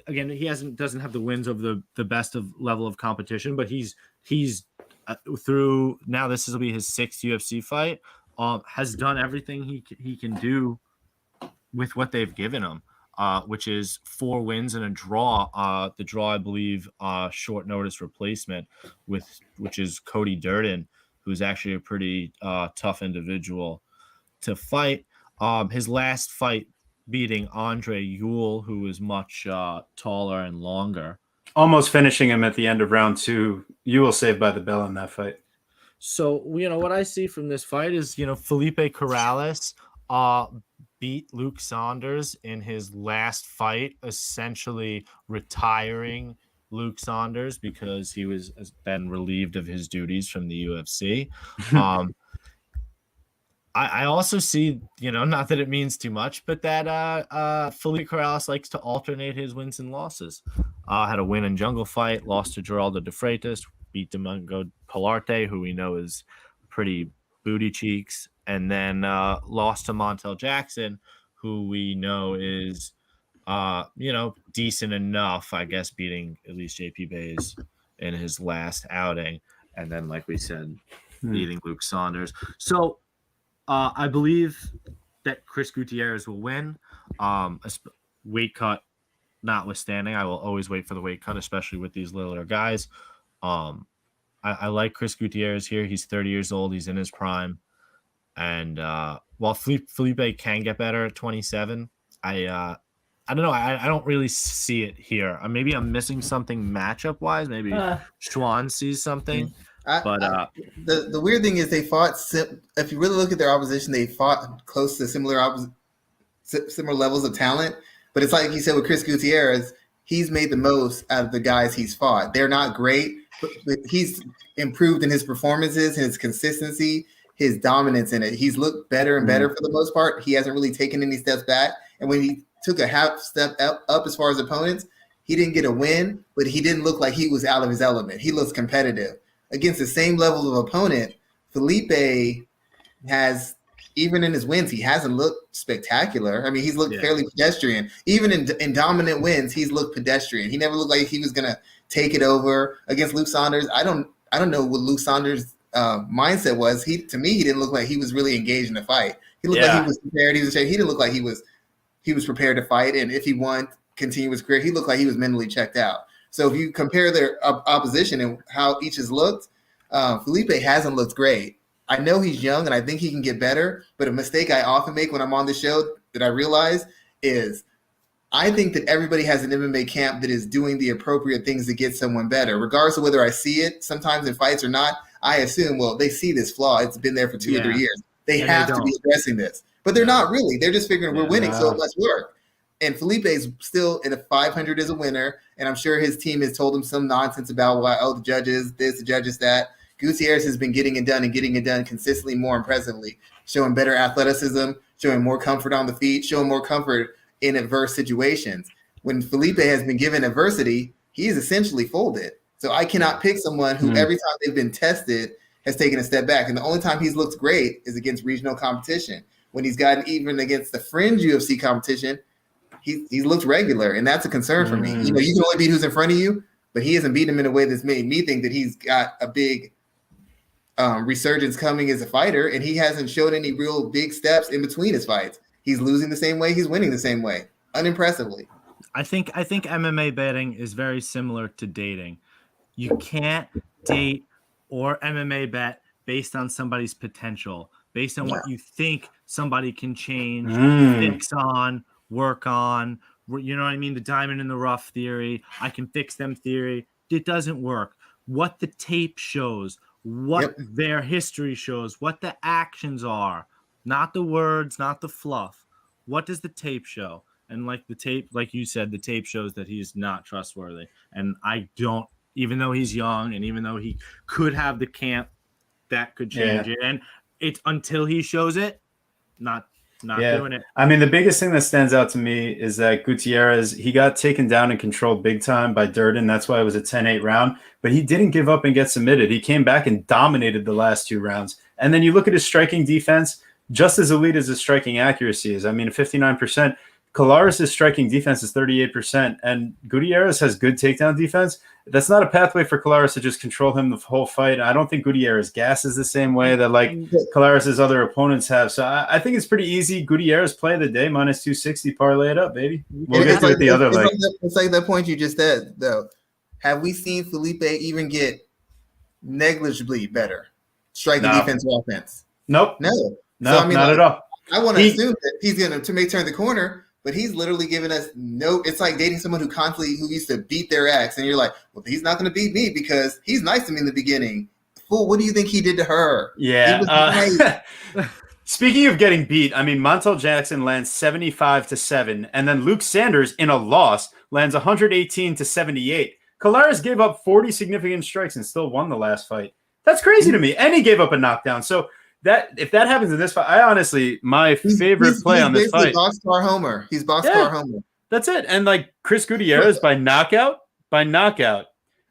again, he doesn't have the wins of the best of level of competition, but he's through now. This will be his 6th UFC fight. Has done everything he can do with what they've given him, which is 4 wins and a draw. The draw, I believe, short notice replacement which is Cody Dern, who's actually a pretty tough individual to fight. His last fight beating Andre Ewell, who was much taller and longer. Almost finishing him at the end of round 2. Ewell saved by the bell in that fight. So, what I see from this fight is, Felipe Colares beat Luke Saunders in his last fight, essentially retiring Luke Saunders because he has been relieved of his duties from the UFC. I also see, not that it means too much, but that Felipe Colares likes to alternate his wins and losses. Had a win in Jungle Fight, lost to Geraldo de Freitas, beat Domingo Pilarte, who we know is pretty booty cheeks, and then lost to Montel Jackson, who we know is decent enough, I guess, beating at least JP Bays in his last outing. And then, like we said, beating Luke Saunders. So I believe that Chris Gutierrez will win. Weight cut notwithstanding, I will always wait for the weight cut, especially with these littler guys. I like Chris Gutierrez here. He's 30 years old. He's in his prime. And while Felipe can get better at 27, I don't know. I don't really see it here. Maybe I'm missing something matchup wise. Maybe Schwan sees something. The weird thing is they fought. If you really look at their opposition, they fought close to similar levels of talent. But it's like you said with Chris Gutierrez, he's made the most out of the guys he's fought. They're not great, but he's improved in his performances, his consistency, his dominance in it. He's looked better and better for the most part. He hasn't really taken any steps back. And when he took a half step up as far as opponents, he didn't get a win, but he didn't look like he was out of his element. He looks competitive. Against the same level of opponent, Felipe has, even in his wins, he hasn't looked spectacular. He's looked fairly pedestrian. Even in dominant wins, he's looked pedestrian. He never looked like he was going to take it over. Against Luke Saunders, I don't know what Luke Saunders' mindset was. To me, he didn't look like he was really engaged in the fight. He looked like he was prepared. He didn't look like he was prepared to fight. And if he won, continue his career, he looked like he was mentally checked out. So if you compare their opposition and how each has looked, Felipe hasn't looked great. I know he's young and I think he can get better, but a mistake I often make when I'm on the show that I realize is I think that everybody has an MMA camp that is doing the appropriate things to get someone better. Regardless of whether I see it sometimes in fights or not, I assume, well, they see this flaw. It's been there for 2 or 3 years. They have to be addressing this. But they're not really. They're just figuring we're winning, so it must work. And Felipe's still in a 500 as a winner, and I'm sure his team has told him some nonsense about why, the judges this, the judges that. Gutierrez has been getting it done consistently, more impressively, showing better athleticism, showing more comfort on the feet, showing more comfort in adverse situations. When Felipe has been given adversity, he is essentially folded. So I cannot pick someone who every time they've been tested has taken a step back. And the only time he's looked great is against regional competition. When he's gotten even against the fringe UFC competition, he's looked regular, and that's a concern for me. You can only beat who's in front of you, but he hasn't beaten him in a way that's made me think that he's got a big resurgence coming as a fighter, and he hasn't showed any real big steps in between his fights. He's losing the same way, he's winning the same way, unimpressively. I think MMA betting is very similar to dating. You can't date or MMA bet based on somebody's potential, based on Yeah. what you think somebody can change, Mm. fix on, work on. You know what I mean? The diamond in the rough theory. I can fix them theory. It doesn't work. What the tape shows, what their history shows, what the actions are, not the words, not the fluff. What does the tape show? And like the tape, like you said, the tape shows that he's not trustworthy. And I don't, even though he's young and even though he could have the camp that could change it. And it's until he shows it, not doing it. I mean, the biggest thing that stands out to me is that Gutierrez, he got taken down and controlled big time by Dern. That's why it was a 10-8 round. But he didn't give up and get submitted. He came back and dominated the last 2 rounds. And then you look at his striking defense, just as elite as his striking accuracy is. I mean, 59%. Colares' striking defense is 38%, and Gutierrez has good takedown defense. That's not a pathway for Colares to just control him the whole fight. I don't think Gutierrez gasses the same way that like Colares' other opponents have. So I think it's pretty easy. Gutierrez play of the day, minus 260, parlay it up, baby. We'll get to the other leg. It's like that point you just said, though. Have we seen Felipe even get negligibly better striking defense or offense? Nope. No. No, so, I mean, not at all. I want to assume that he's going to turn the corner, but he's literally giving us no. It's like dating someone who used to beat their ex, and you're like, well, he's not going to beat me because he's nice to me in the beginning. Fool, what do you think he did to her? Yeah. Speaking of getting beat, I mean, Montel Jackson lands 75-7, and then Luke Sanders in a loss lands 118-78. Colares gave up 40 significant strikes and still won the last fight. That's crazy to me. And he gave up a knockdown. So if that happens in this fight, I honestly, my favorite play on this fight. He's boxcar Homer. He's boxcar Homer. That's it. And like Chris Gutierrez by knockout,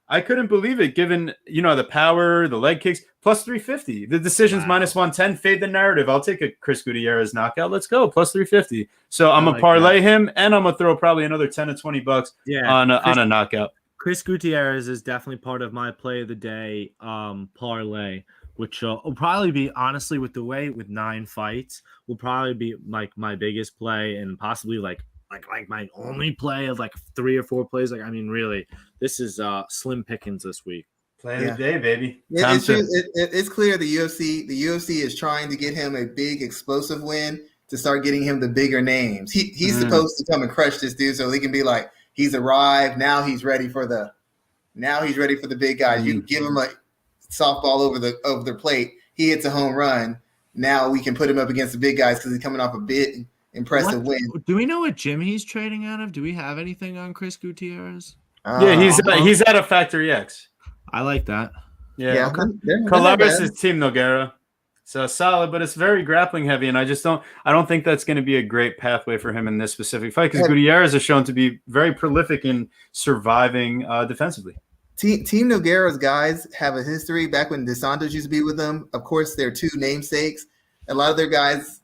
I couldn't believe it given, the power, the leg kicks, plus 350. The decision's minus 110. Fade the narrative. I'll take a Chris Gutierrez knockout. Let's go. Plus 350. So I'm going to parlay him, and I'm going to throw probably another 10 to 20 bucks on a knockout. Chris Gutierrez is definitely part of my play of the day parlay, which will probably be, honestly, with 9 fights, will probably be like my biggest play and possibly like my only play of like 3 or 4 plays. Like, I mean, really, this is slim pickings this week. Play of the day, baby. It's clear the UFC is trying to get him a big explosive win to start getting him the bigger names. He's supposed to come and crush this dude so he can be like, he's arrived. Now he's ready for the big guys. You give him a softball over the plate, he hits a home run. Now we can put him up against the big guys because he's coming off a big impressive win. Do we know what gym he's trading out of? Do we have anything on Chris Gutierrez? He's at a Factory X. I like that. Yeah. Colares is Team Nogueira. So solid, but it's very grappling heavy, and I don't think that's going to be a great pathway for him in this specific fight because Gutierrez is shown to be very prolific in surviving defensively. Team Nogueira's guys have a history back when DeSantos used to be with them. Of course, they're 2 namesakes. A lot of their guys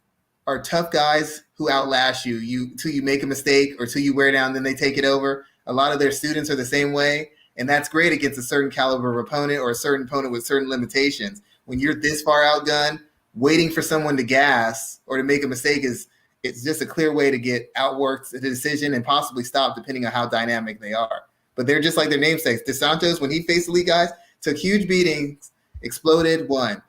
are tough guys who outlast you till you make a mistake or till you wear down, then they take it over. A lot of their students are the same way, and that's great against a certain caliber of opponent or a certain opponent with certain limitations. When you're this far outgunned, waiting for someone to gas or to make a mistake it's just a clear way to get outworked the decision and possibly stop depending on how dynamic they are. But they're just like their namesakes. DeSantos, when he faced elite guys, took huge beatings, exploded, won.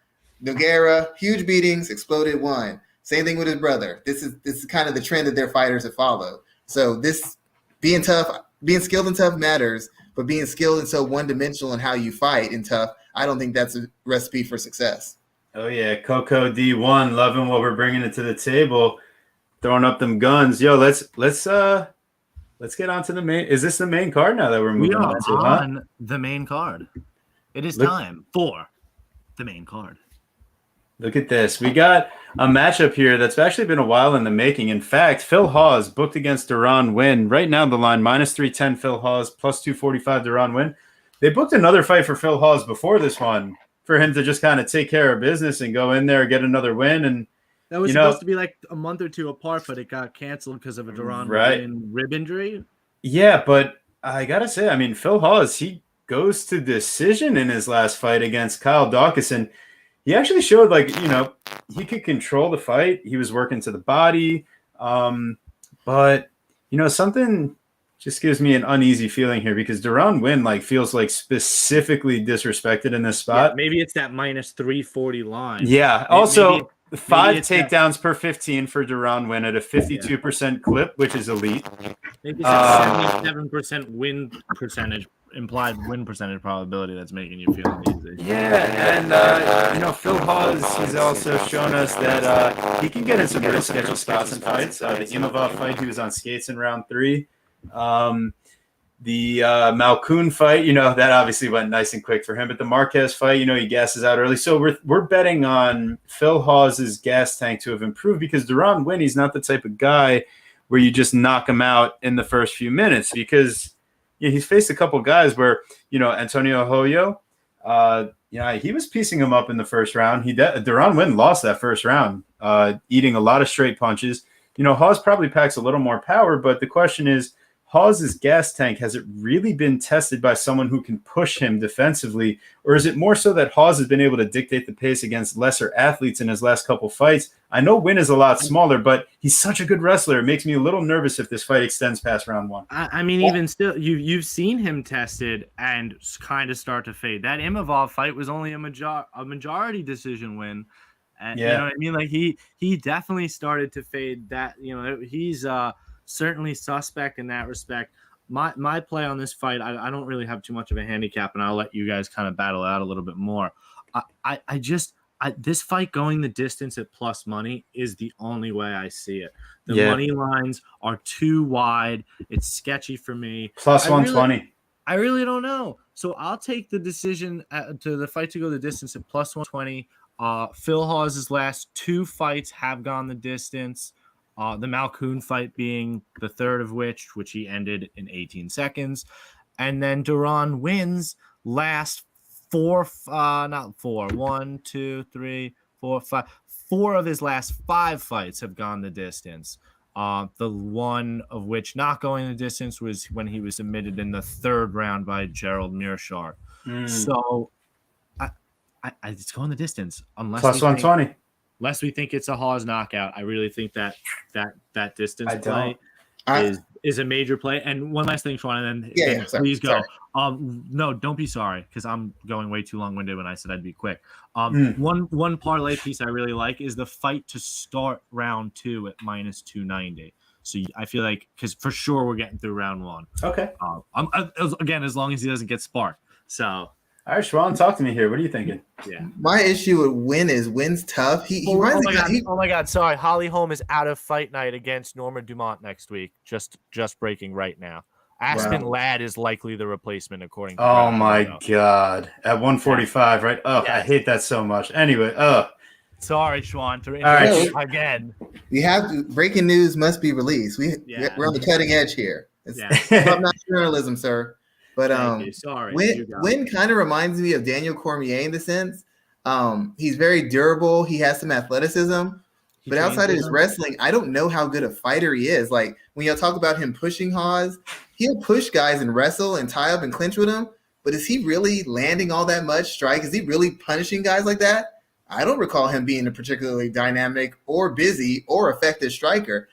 Nogueira, huge beatings, exploded, won. Same thing with his brother. This is kind of the trend that their fighters have followed. So this being skilled and tough matters, but being skilled and so one-dimensional in how you fight and tough, I don't think that's a recipe for success. Oh yeah, Coco D1, loving what we're bringing it to the table, throwing up them guns. Yo, let's get on to the main. Is this the main card now that we're moving on to? On the main card. It is time for the main card. Look at this. We got a matchup here that's actually been a while in the making. In fact, Phil Hawes booked against Dern Winn. Right now, the line minus 310 Phil Hawes, plus 245 Dern Winn. They booked another fight for Phil Hawes before this one for him to just kind of take care of business and go in there, get another win. And that was supposed to be like a month or 2 apart, but it got canceled because of a Dern Winn rib injury. Yeah, but I got to say, I mean, Phil Hawes, he goes to decision in his last fight against Kyle Dawkins. And he actually showed, he could control the fight. He was working to the body. But, something just gives me an uneasy feeling here because Dern Winn like feels like specifically disrespected in this spot. Yeah, maybe it's that minus 340 line. Yeah. Also, maybe 5 takedowns per 15 for Dern Winn at a 52% clip, which is elite. Maybe it's that 77% win percentage, implied win percentage probability that's making you feel uneasy. Yeah, and Phil Hawes, he's also shown us that he can get in some really sketchy spots and fights. The Imavov fight, he was on skates in round 3. The Malkoun fight, that obviously went nice and quick for him. But the Marquez fight, he gasses out early. So we're betting on Phil Hawes' gas tank to have improved because Dern Winn, he's not the type of guy where you just knock him out in the first few minutes because he's faced a couple guys where, Antonio Hoyo, he was piecing him up in the first round. Dern Winn lost that first round, eating a lot of straight punches. Hawes probably packs a little more power, but the question is, Hawes' gas tank, has it really been tested by someone who can push him defensively? Or is it more so that Hawes has been able to dictate the pace against lesser athletes in his last couple fights? I know Winn is a lot smaller, but he's such a good wrestler. It makes me a little nervous if this fight extends past round 1. I mean, even still, you've seen him tested and kind of start to fade. That Imavov fight was only a majority decision win. And, You know what I mean? Like he definitely started to fade that, he's certainly suspect in that respect. My play on this fight, I don't really have too much of a handicap, and I'll let you guys kind of battle out a little bit more. This fight going the distance at plus money is the only way I see it. The money lines are too wide. It's sketchy for me. Plus 120. I really don't know. So I'll take the decision to the fight to go the distance at plus 120. Phil Hawes' last 2 fights have gone the distance. The Malkoun fight being the third of which he ended in 18 seconds. And then Dern Winn's last 4 of his last 5 fights have gone the distance. The one of which not going the distance was when he was submitted in the 3rd round by Gerald Mearshart. So it's going the distance unless plus 120. Unless we think it's a Hawes knockout. I really think that distance play is a major play. And one last thing, Schwan, and then please go. Sorry. No, don't be sorry, because I'm going way too long-winded when I said I'd be quick. One parlay piece I really like is the fight to start round 2 at minus 290. So I feel like, because for sure we're getting through round 1. Okay. Again, as long as he doesn't get sparked. So. All right, Schwan, talk to me here. What are you thinking? Yeah. My issue with Winn is Winn's tough. Oh my God. Sorry. Holly Holm is out of fight night against Norma Dumont next week. Just breaking right now. Aspen Ladd is likely the replacement, according to Oh, my God. At 145, right? Oh, I hate that so much. Anyway, Sorry, Schwan, to interrupt again. We have to. Breaking news must be released. We're on the cutting edge here. It's not journalism, sir. But Winn kind of reminds me of Daniel Cormier in the sense. He's very durable. He has some athleticism. But outside of his wrestling, I don't know how good a fighter he is. Like, when you talk about him pushing Hawes, he'll push guys and wrestle and tie up and clinch with them. But is he really landing all that much strike? Is he really punishing guys like that? I don't recall him being a particularly dynamic or busy or effective striker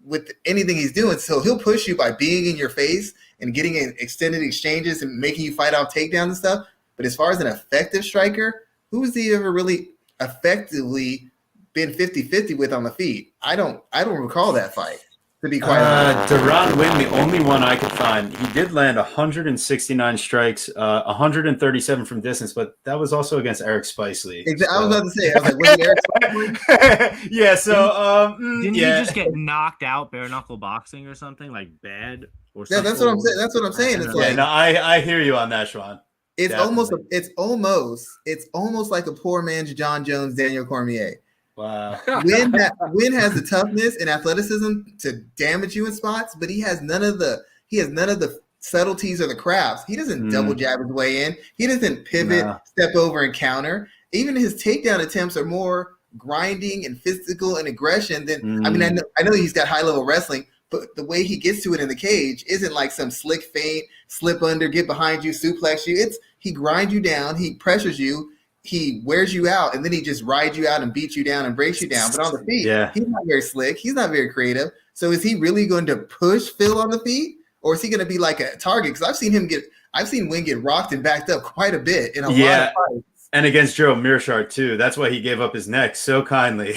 with anything he's doing. So he'll push you by being in your face and getting in extended exchanges and making you fight off takedowns and stuff. But as far as an effective striker, who has he ever really effectively been 50-50 with on the feet? I don't recall that fight, to be quite honest. Dern Winn, the only one I could find. He did land 169 strikes, 137 from distance, but that was also against Eric Spicely. Exactly. So. I was about to say, was it Eric Spicely? Yeah, so didn't he just get knocked out bare knuckle boxing or something, like bad or something? Yeah, that's what I'm saying. That's what I'm saying. It's I hear you on that, Schwan. It's almost like a poor man's John Jones, Daniel Cormier. Wow. Winn has the toughness and athleticism to damage you in spots, but he has none of the subtleties or the crafts. He doesn't double jab his way in. He doesn't pivot, step over, and counter. Even his takedown attempts are more grinding and physical and aggression than. I mean, I know he's got high level wrestling, but the way he gets to it in the cage isn't like some slick feint, slip under, get behind you, suplex you. He grinds you down, he pressures you. He wears you out, and then he just rides you out and beats you down and breaks you down. But on the feet, he's not very slick. He's not very creative. So is he really going to push Phil on the feet, or is he going to be like a target? Because I've seen Winn get rocked and backed up quite a bit in a lot of fights. And against Joe Mearshart too. That's why he gave up his neck so kindly.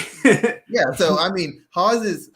Yeah. So I mean, Hawes's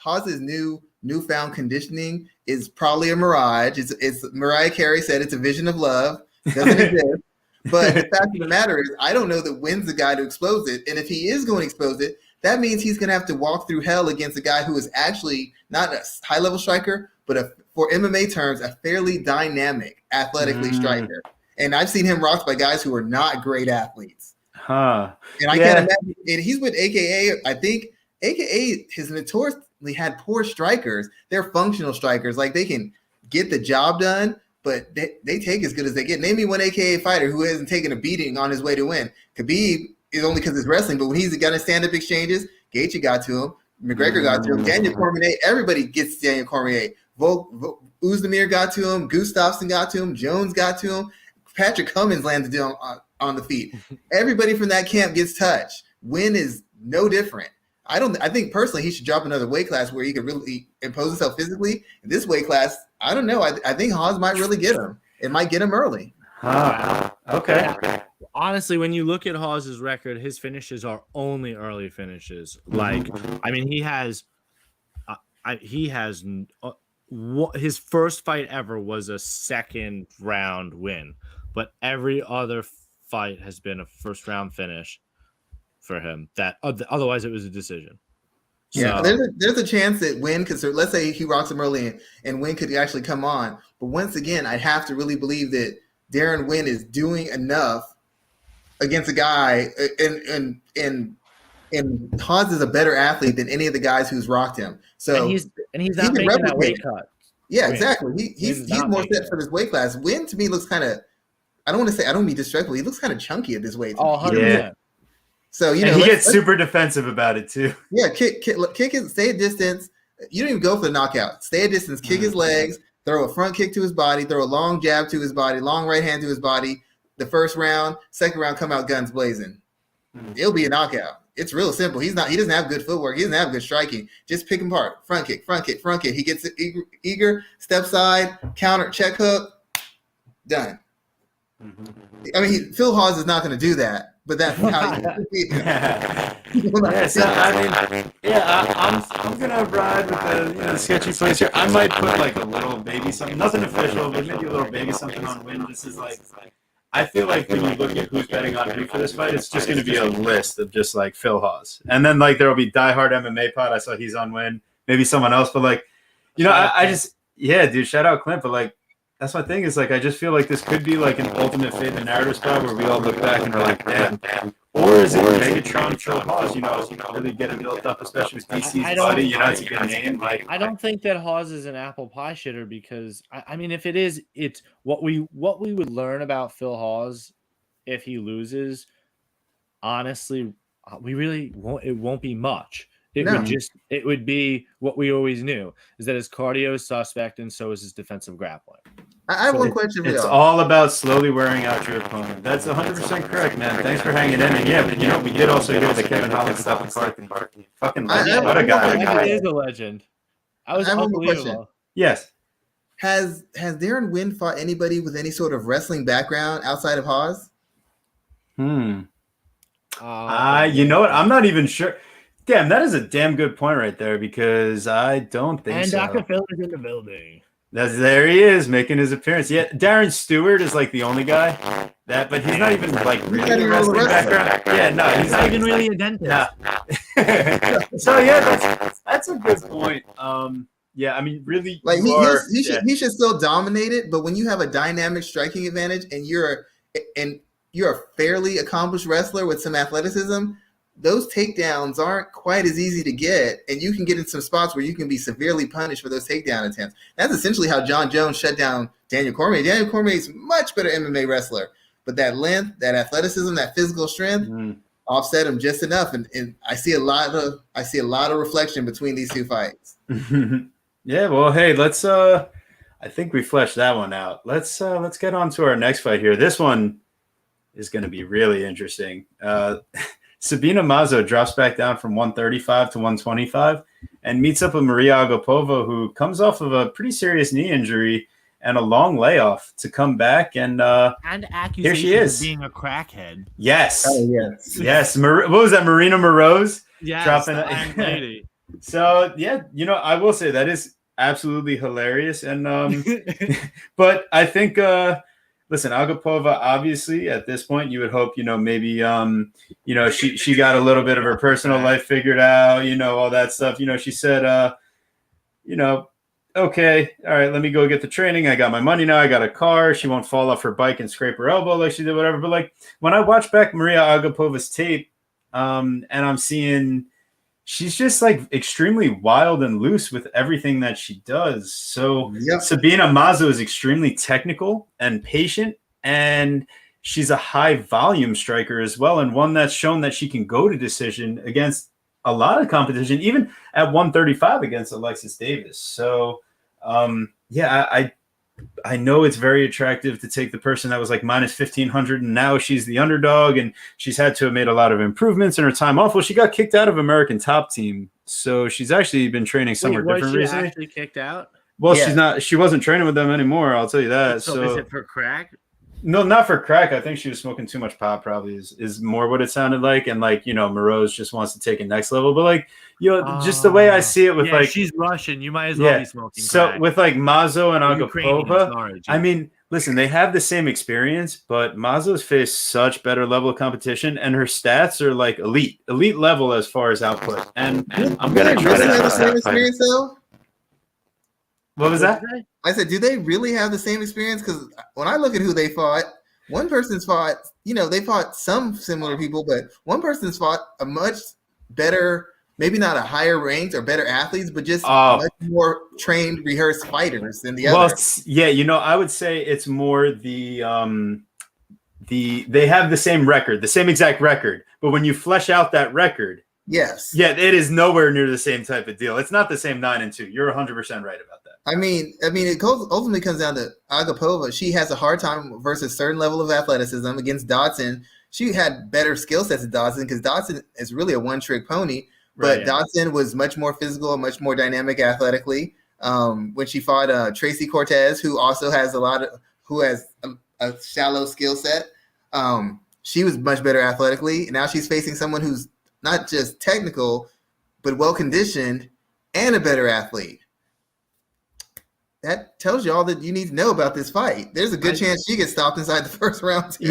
newfound conditioning is probably a mirage. It's Mariah Carey said it's a vision of love. It doesn't exist. But the fact of the matter is, I don't know that Winn's the guy to expose it. And if he is going to expose it, that means he's going to have to walk through hell against a guy who is actually not a high-level striker, but for MMA terms, a fairly dynamic, athletically striker. And I've seen him rocked by guys who are not great athletes. Huh. And I can't imagine. And he's with AKA. I think AKA has notoriously had poor strikers. They're functional strikers. Like, they can get the job done, but they take as good as they get. Name me one AKA fighter who hasn't taken a beating on his way to win. Khabib is only because it's wrestling, but when he's got to stand-up exchanges, Gaethje got to him. McGregor got to him. Daniel Cormier, everybody gets Daniel Cormier. Uzdemir got to him. Gustafsson got to him. Jones got to him. Patrick Cummins landed on the feet. Everybody from that camp gets touched. Winn is no different. I think personally he should drop another weight class where he could really impose himself physically. In this weight class, I don't know. I think Hawes might really get him. It might get him early. Okay. Honestly, when you look at Hawes's record, his finishes are only early finishes. Like, I mean, his first fight ever was a second round win, but every other fight has been a first round finish for him. That otherwise it was a decision. Yeah, there's a chance that Winn could. Let's say he rocks him early and Winn could actually come on. But once again, I have to really believe that Darren Winn is doing enough against a guy, and Hawes is a better athlete than any of the guys who's rocked him. So he's not making that weight cut. Yeah, exactly. He's more set for this weight class. Winn to me looks kind of. I don't want to be disrespectful. He looks kind of chunky at this weight. Oh, 100%. Yeah. So he gets super defensive about it too. Yeah, kick his, stay at distance. You don't even go for the knockout. Stay at distance, kick his legs, throw a front kick to his body, throw a long jab to his body, long right hand to his body. The first round, second round, come out guns blazing. It'll be a knockout. It's real simple. He doesn't have good footwork. He doesn't have good striking. Just pick him apart. Front kick, front kick, front kick. He gets eager, step side, counter, check hook, done. I mean, Phil Hawes is not going to do that, but that's how you I'm gonna ride with the sketchy place here. I might put like a little baby something, nothing official, but maybe a little baby something on Winn. This is like, I feel like when you look at who's betting on who for this fight, it's just going to be a list of just like Phil Hawes, and then like there will be diehard MMA pod. I saw he's on Winn, maybe someone else, but like, I just dude, shout out Clint, but like. That's my thing. Is like I just feel like this could be like an ultimate fate in the narrative spot where we all look back and we're like, damn. Or is it Megatron Phil Hawes? Really getting built up, especially with DC's body. It's a good name. Like I don't think that Hawes is an apple pie shitter because I mean, if it is, it's what we would learn about Phil Hawes if he loses. Honestly, we really won't. It won't be much. It would be what we always knew is that his cardio is suspect and so is his defensive grappling. I have one question for you. It's all about slowly wearing out your opponent. That's 100% correct, man. Thanks for hanging in. And we did also hear the Kevin Holland stuff in Park. Fucking legend. What a guy. He is a legend. I was unbelievable. Yes. Has Darren Winn fought anybody with any sort of wrestling background outside of Hawes? You know what? I'm not even sure. Damn, that is a damn good point right there because I don't think so. And Dr. Phil is in the building. There he is making his appearance. Yeah, Darren Stewart is like the only guy but he's not even like really wrestling background. Yeah, no, he's not even really a dentist. Nah. So yeah, that's a good point. I mean, really, like he should still dominate it, but when you have a dynamic striking advantage and you're a fairly accomplished wrestler with some athleticism. Those takedowns aren't quite as easy to get, and you can get in some spots where you can be severely punished for those takedown attempts. That's essentially how John Jones shut down Daniel Cormier. Daniel Cormier is much better MMA wrestler, but that length, that athleticism, that physical strength offset him just enough. And I see a lot of reflection between these two fights. Yeah, well, hey, let's. I think we fleshed that one out. Let's get on to our next fight here. This one is going to be really interesting. Sabina Mazo drops back down from 135 to 125 and meets up with Maria Agapova, who comes off of a pretty serious knee injury. and a long layoff to come back. And here she accusations is. of being a crackhead. Yes. Oh, yes. Yes. What was that? Marina Moroz? Yes, dropping the that. Iron Lady. So, yeah, I will say that is absolutely hilarious. And but I think listen, Agapova, obviously at this point you would hope, maybe she got a little bit of her personal life figured out, all that stuff. She said okay, all right, let me go get the training. I got my money now. I got a car. She won't fall off her bike and scrape her elbow like she did, whatever. But like when I watch back Maria Agapova's tape, and I'm seeing she's just like extremely wild and loose with everything that she does. So Sabina Mazo is extremely technical and patient, and she's a high volume striker as well, and one that's shown that she can go to decision against a lot of competition, even at 135 against Alexis Davis. So I know it's very attractive to take the person that was like minus 1,500, and now she's the underdog, and she's had to have made a lot of improvements in her time off. Well, she got kicked out of American Top Team, so she's actually been training somewhere different recently. Actually kicked out? Well, she wasn't training with them anymore, I'll tell you that. So is it for crack? No, not for crack. I think she was smoking too much pot, probably is more what it sounded like. And like, Moroz just wants to take it next level. But like, just the way I see it with like she's Russian. You might as well be smoking so crack. with like Mazo and Ukrainian, Agapova, sorry, I mean, listen, they have the same experience, but Mazo's faced such better level of competition, and her stats are like elite level as far as output. And I'm gonna try to have the same experience though. What was that? I said, do they really have the same experience? Because when I look at who they fought, one person's fought, they fought some similar people, but one person's fought a much better, maybe not a higher ranked or better athletes, but just much more trained, rehearsed fighters than the other. Yeah, I would say it's more they have the same record, the same exact record, but when you flesh out that record, yes, it is nowhere near the same type of deal. It's not the same 9-2. You're 100% right about that. I mean, it ultimately comes down to Agapova. She has a hard time versus a certain level of athleticism against Dodson. She had better skill sets than Dodson because Dodson is really a one-trick pony. But Dodson was much more physical and much more dynamic athletically. When she fought Tracy Cortez, who also has who has a shallow skill set, she was much better athletically. And now she's facing someone who's not just technical, but well-conditioned and a better athlete. That tells you all that you need to know about this fight. There's a good chance she gets stopped inside the first round too.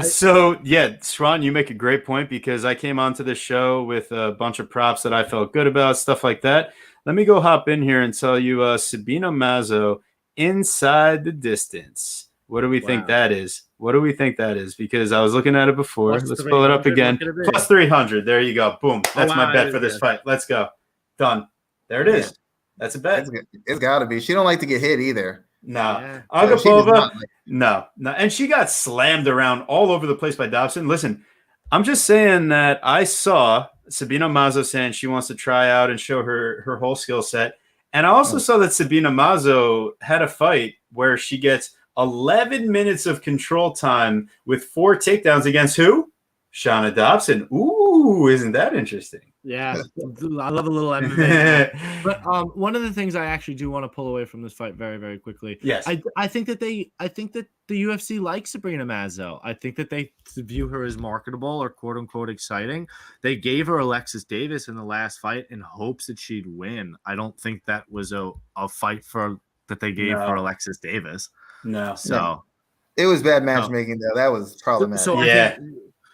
Schwan, you make a great point because I came onto the show with a bunch of props that I felt good about, stuff like that. Let me go hop in here and tell you Sabina Mazo inside the distance. What do we think that is? What do we think that is? Because I was looking at it before. Let's pull it up again. Plus 300. There you go. Boom. That's my bet for this fight. Let's go. Done. There it is. That's a bet. It's got to be. She don't like to get hit either. No. Yeah. Agapova, no. And she got slammed around all over the place by Dobson. Listen, I'm just saying that I saw Sabina Mazo saying she wants to try out and show her whole skill set. And I also saw that Sabina Mazo had a fight where she gets 11 minutes of control time with 4 takedowns against who? Shana Dobson. Ooh, isn't that interesting? Yeah, I love a little MMA. But one of the things I actually do want to pull away from this fight very, very quickly. Yes, I think that the UFC likes Sabina Mazo. I think that they view her as marketable or quote unquote exciting. They gave her Alexis Davis in the last fight in hopes that she'd win. I don't think that was a fight that they gave for Alexis Davis. No, so it was bad matchmaking though. That was problematic.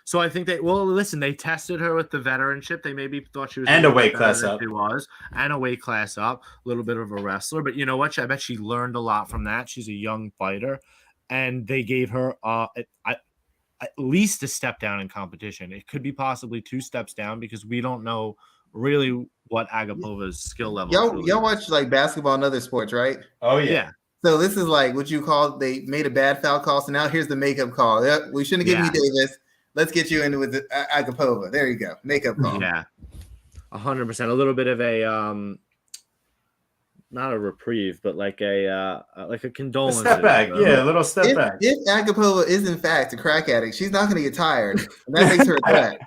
So I think they tested her with the veteranship. They maybe thought she was and a weight class up. She was, and a weight class up, a little bit of a wrestler. But you know what? I bet she learned a lot from that. She's a young fighter, and they gave her at least a step down in competition. It could be possibly 2 steps down because we don't know really what Agapova's skill level. Y'all watch like basketball and other sports, right? Oh yeah. So this is like what you call they made a bad foul call. So now here's the makeup call. We shouldn't have given you Davis. Let's get you into with Agapova. There you go. Makeup call. Yeah, 100%. A little bit of a not a reprieve, but like a condolence. A step back. A little step back. If Agapova is in fact a crack addict, she's not going to get tired. And that makes her a threat.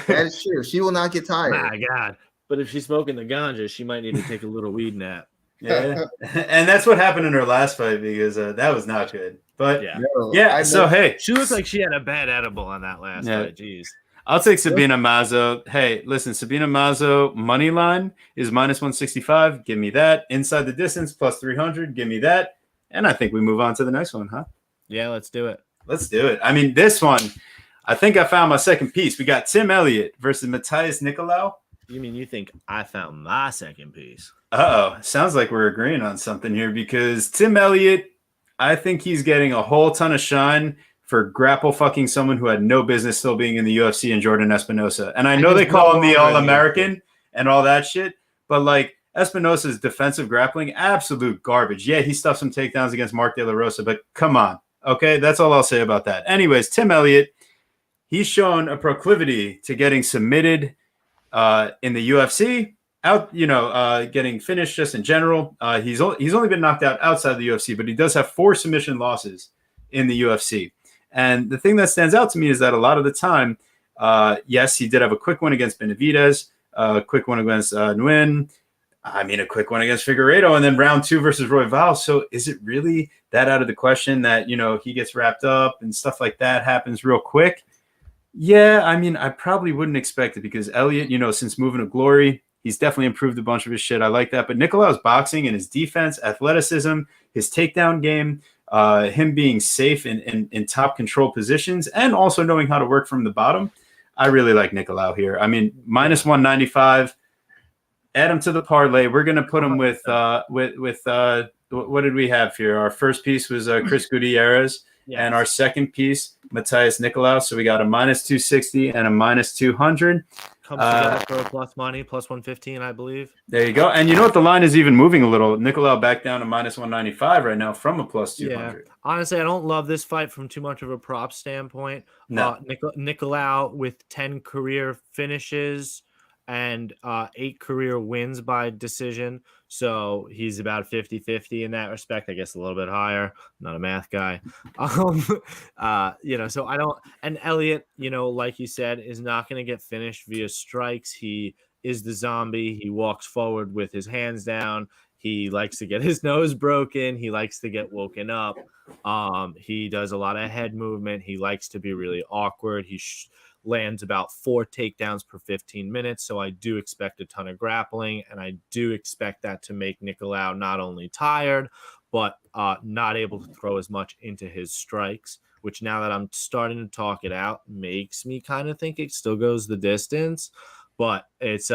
That is true. She will not get tired. My God. But if she's smoking the ganja, she might need to take a little weed nap. Yeah, and that's what happened in her last fight because that was not good. But Yeah. yeah, so hey, She looked like she had a bad edible on that last fight. Jeez. I'll take Sabina Mazo. Hey, listen, Sabina Mazo money line is -165. Give me that. Inside the distance +300. Give me that. And I think we move on to the next one, huh? Yeah, let's do it. Let's do it. I mean, this one, I think I found my second piece. We got Tim Elliott versus Matthias Nicolau. You mean you think I found my second piece? Uh-oh. Sounds like we're agreeing on something here because Tim Elliott, I think he's getting a whole ton of shine for grapple fucking someone who had no business still being in the UFC and Jordan Espinosa. And I know they call him the All-American and all that shit, but like Espinosa's defensive grappling, absolute garbage. Yeah, he stuffed some takedowns against Mark De La Rosa, but come on. Okay, that's all I'll say about that. Anyways, Tim Elliott, he's shown a proclivity to getting submitted in the UFC, getting finished just in general. He's only been knocked out outside the UFC, but he does have 4 submission losses in the UFC. And the thing that stands out to me is that a lot of the time, yes, he did have a quick one against Benavidez, a quick one against Winn, a quick one against Figueiredo, and then round 2 versus Royval. So is it really that out of the question that, he gets wrapped up and stuff like that happens real quick? Yeah, I probably wouldn't expect it because Elliott, since moving to Glory, he's definitely improved a bunch of his shit. I like that. But Nicolau's boxing and his defense, athleticism, his takedown game, him being safe in top control positions, and also knowing how to work from the bottom, I really like Nicolau here. -195. Add him to the parlay. We're gonna put him with what did we have here? Our first piece was Chris Gutierrez, and our second piece Matthias Nicolau. So we got a -260 and a -200. Comes together for a plus money, +115, I believe. There you go. And you know what? The line is even moving a little. Nicolau back down to -195 right now from a +200. Yeah. Honestly, I don't love this fight from too much of a prop standpoint. No. Nicolau with 10 career finishes and 8 career wins by decision. So he's about 50-50 in that respect. I guess a little bit higher. I'm not a math guy. So I don't. And Elliott, like you said, is not going to get finished via strikes. He is the zombie. He walks forward with his hands down. He likes to get his nose broken. He likes to get woken up. He does a lot of head movement. He likes to be really awkward. He lands about 4 takedowns per 15 minutes. So I do expect a ton of grappling, and I do expect that to make Nicolau not only tired, but not able to throw as much into his strikes, which now that I'm starting to talk it out makes me kind of think it still goes the distance. But it's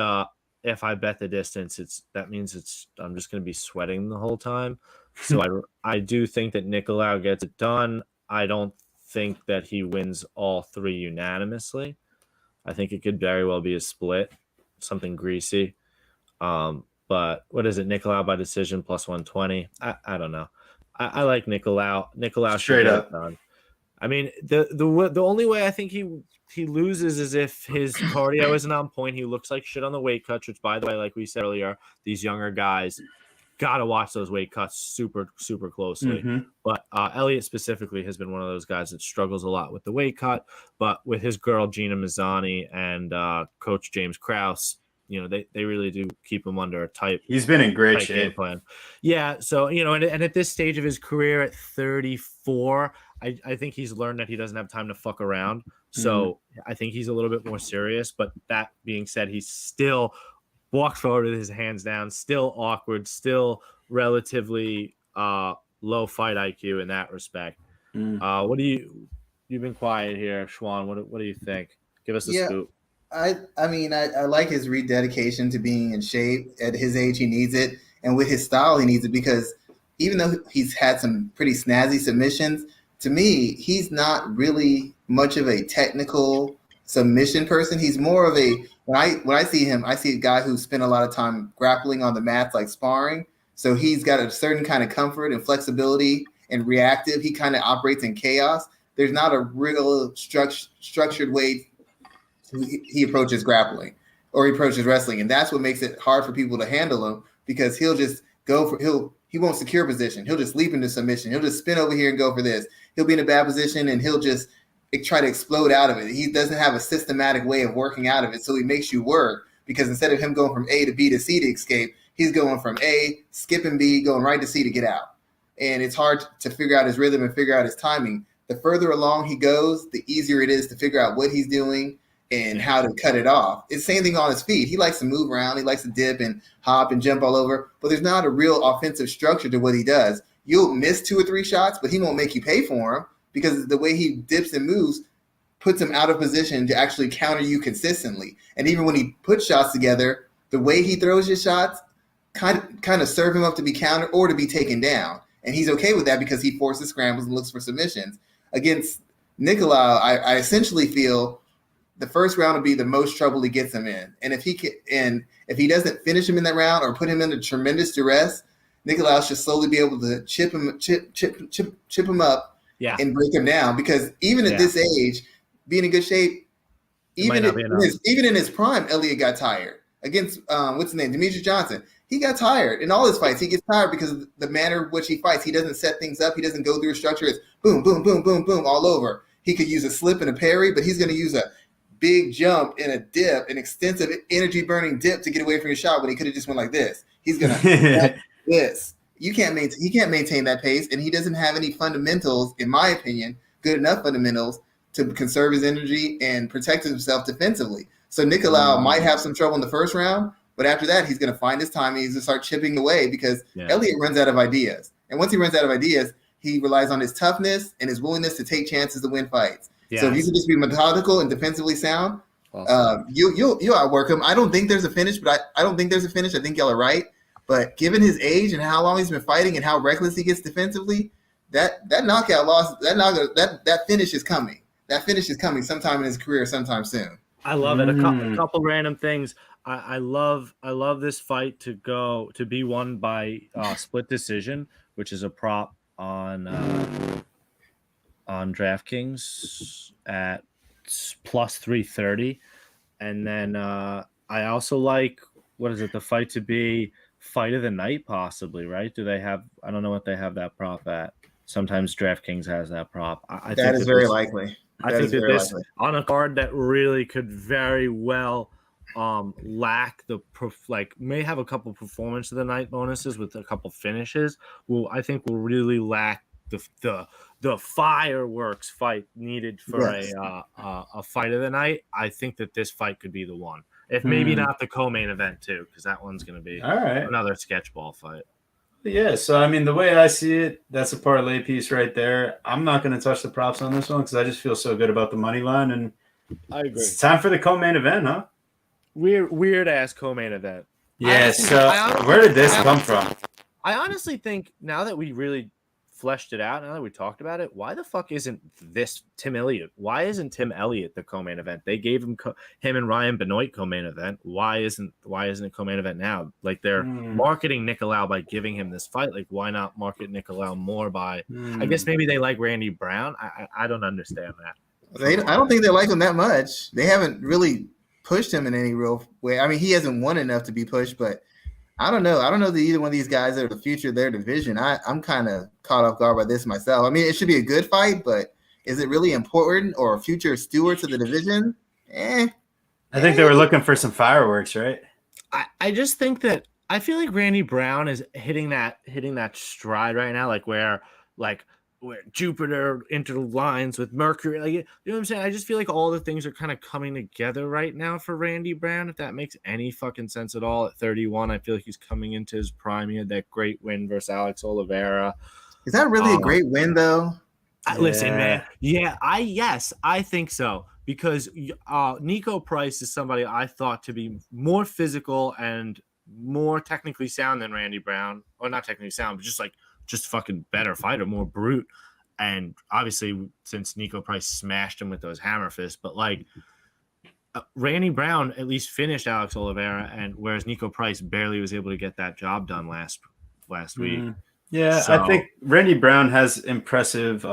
if I bet the distance, that means I'm just going to be sweating the whole time. So I do think that Nicolau gets it done. I don't think that he wins all 3 unanimously. I think it could very well be a split, something greasy. But what is it? Nicolau by decision +120. I don't know. I like Nicolau. Nicolau straight up. Done. The only way I think he loses is if his cardio isn't on point. He looks like shit on the weight cuts, which, by the way, like we said earlier, these younger guys gotta watch those weight cuts super, super closely. Mm-hmm. But Elliott specifically has been one of those guys that struggles a lot with the weight cut. But with his girl Gina Mazzani and Coach James Krause, they really do keep him under a tight. He's been in great shape. Plan. Yeah. So and at this stage of his career at 34, I think he's learned that he doesn't have time to fuck around. So I think he's a little bit more serious. But that being said, he's still walks forward with his hands down, still awkward, still relatively low fight IQ in that respect. What do you've been quiet here, Schwan? What do you think? Give us a scoop. I like his rededication to being in shape. At his age, he needs it. And with his style, he needs it because even though he's had some pretty snazzy submissions, to me, he's not really much of a technical submission person. He's more of a when I see him, I see a guy who spent a lot of time grappling on the mats, like sparring. So he's got a certain kind of comfort and flexibility and reactive. He kind of operates in chaos. There's not a real structured way he approaches grappling or he approaches wrestling, and that's what makes it hard for people to handle him because he'll just he won't secure position. He'll just leap into submission. He'll just spin over here and go for this. He'll be in a bad position and he'll just try to explode out of it. He doesn't have a systematic way of working out of it, so he makes you work because instead of him going from A to B to C to escape, He's going from A, skipping B, going right to C to get out. And it's hard to figure out his rhythm and figure out his timing. The further along he goes, the easier it is to figure out what he's doing and how to cut it off. It's the same thing on his feet. He likes to move around. He likes to dip and hop and jump all over, but there's not a real offensive structure to what he does. You'll miss 2 or 3 shots, but he won't make you pay for them because the way he dips and moves puts him out of position to actually counter you consistently. And even when he puts shots together, the way he throws his shots kind of serve him up to be countered or to be taken down. And he's okay with that because he forces scrambles and looks for submissions. Against Nicolau, I essentially feel the first round will be the most trouble he gets him in. And if he doesn't finish him in that round or put him into tremendous duress, Nicolau should slowly be able to chip him up and break him down. Because even at this age, being in good shape, even in his prime, Elliott got tired. Against what's his name, Demetrius Johnson, he got tired in all his fights. He gets tired because of the manner in which he fights. He doesn't set things up. He doesn't go through a structure. It's boom, boom, boom, boom, boom, all over. He could use a slip and a parry, but he's going to use a big jump and a dip, an extensive energy-burning dip to get away from your shot when he could have just went like this. He's going to this. He can't maintain that pace, and he doesn't have any fundamentals, in my opinion, good enough fundamentals to conserve his energy and protect himself defensively. So Nicolau might have some trouble in the first round, but after that, he's going to find his time. He's going to start chipping away because Elliott runs out of ideas. And once he runs out of ideas, he relies on his toughness and his willingness to take chances to win fights. Yeah. So if you can just be methodical and defensively sound, you'll outwork him. I don't think there's a finish, but I don't think there's a finish. I think y'all are right. But given his age and how long he's been fighting and how reckless he gets defensively, that knockout loss, that finish is coming. That finish is coming sometime in his career, sometime soon. I love it. A couple random things. I love this fight to be won by split decision, which is a prop on DraftKings at plus 330. And then I also like, what is it? The fight to be fight of the night, possibly, right? Do they have? I don't know what they have that prop at. Sometimes DraftKings has that prop. I think is very likely. I think that this on a card that really could very well lack may have a couple performance of the night bonuses with a couple finishes. I think will really lack the fireworks fight needed for a fight of the night. I think that this fight could be the one. If maybe not the co-main event too, because that one's going to be another sketchball fight. Yeah, so I mean, the way I see it, that's a parlay piece right there. I'm not going to touch the props on this one because I just feel so good about the money line, and I agree. It's time for the co-main event, huh? Weird ass co-main event. Yeah. Where did this come from? I honestly think now that we really fleshed it out, now that we talked about it, why the fuck isn't this Tim Elliott? Why isn't Tim Elliott the co-main event? They gave him and Ryan Benoit co-main event. Why isn't it co-main event now? Like they're marketing Nicolau by giving him this fight. Like why not market Nicolau more by? I guess maybe they like Randy Brown. I don't understand that. I don't think they like him that much. They haven't really pushed him in any real way. I mean, he hasn't won enough to be pushed, but I don't know. I don't know that either one of these guys are the future of their division. I'm kind of caught off guard by this myself. I mean, it should be a good fight, but is it really important or future stewards of the division? I think they were looking for some fireworks, right? I just think that I feel like Randy Brown is hitting that stride right now, where Jupiter interlines with Mercury. You know what I'm saying? I just feel like all the things are kind of coming together right now for Randy Brown, if that makes any fucking sense at all. At 31, I feel like he's coming into his prime. He had that great win versus Alex Oliveira. Is that really a great win, though? Listen, man. Yeah, I think so. Because Nico Price is somebody I thought to be more physical and more technically sound than Randy Brown. Or not technically sound, but just fucking better fighter, more brute. And obviously, since Nico Price smashed him with those hammer fists, but Randy Brown at least finished Alex Oliveira, and whereas Nico Price barely was able to get that job done last week. Yeah, so, I think Randy Brown has impressive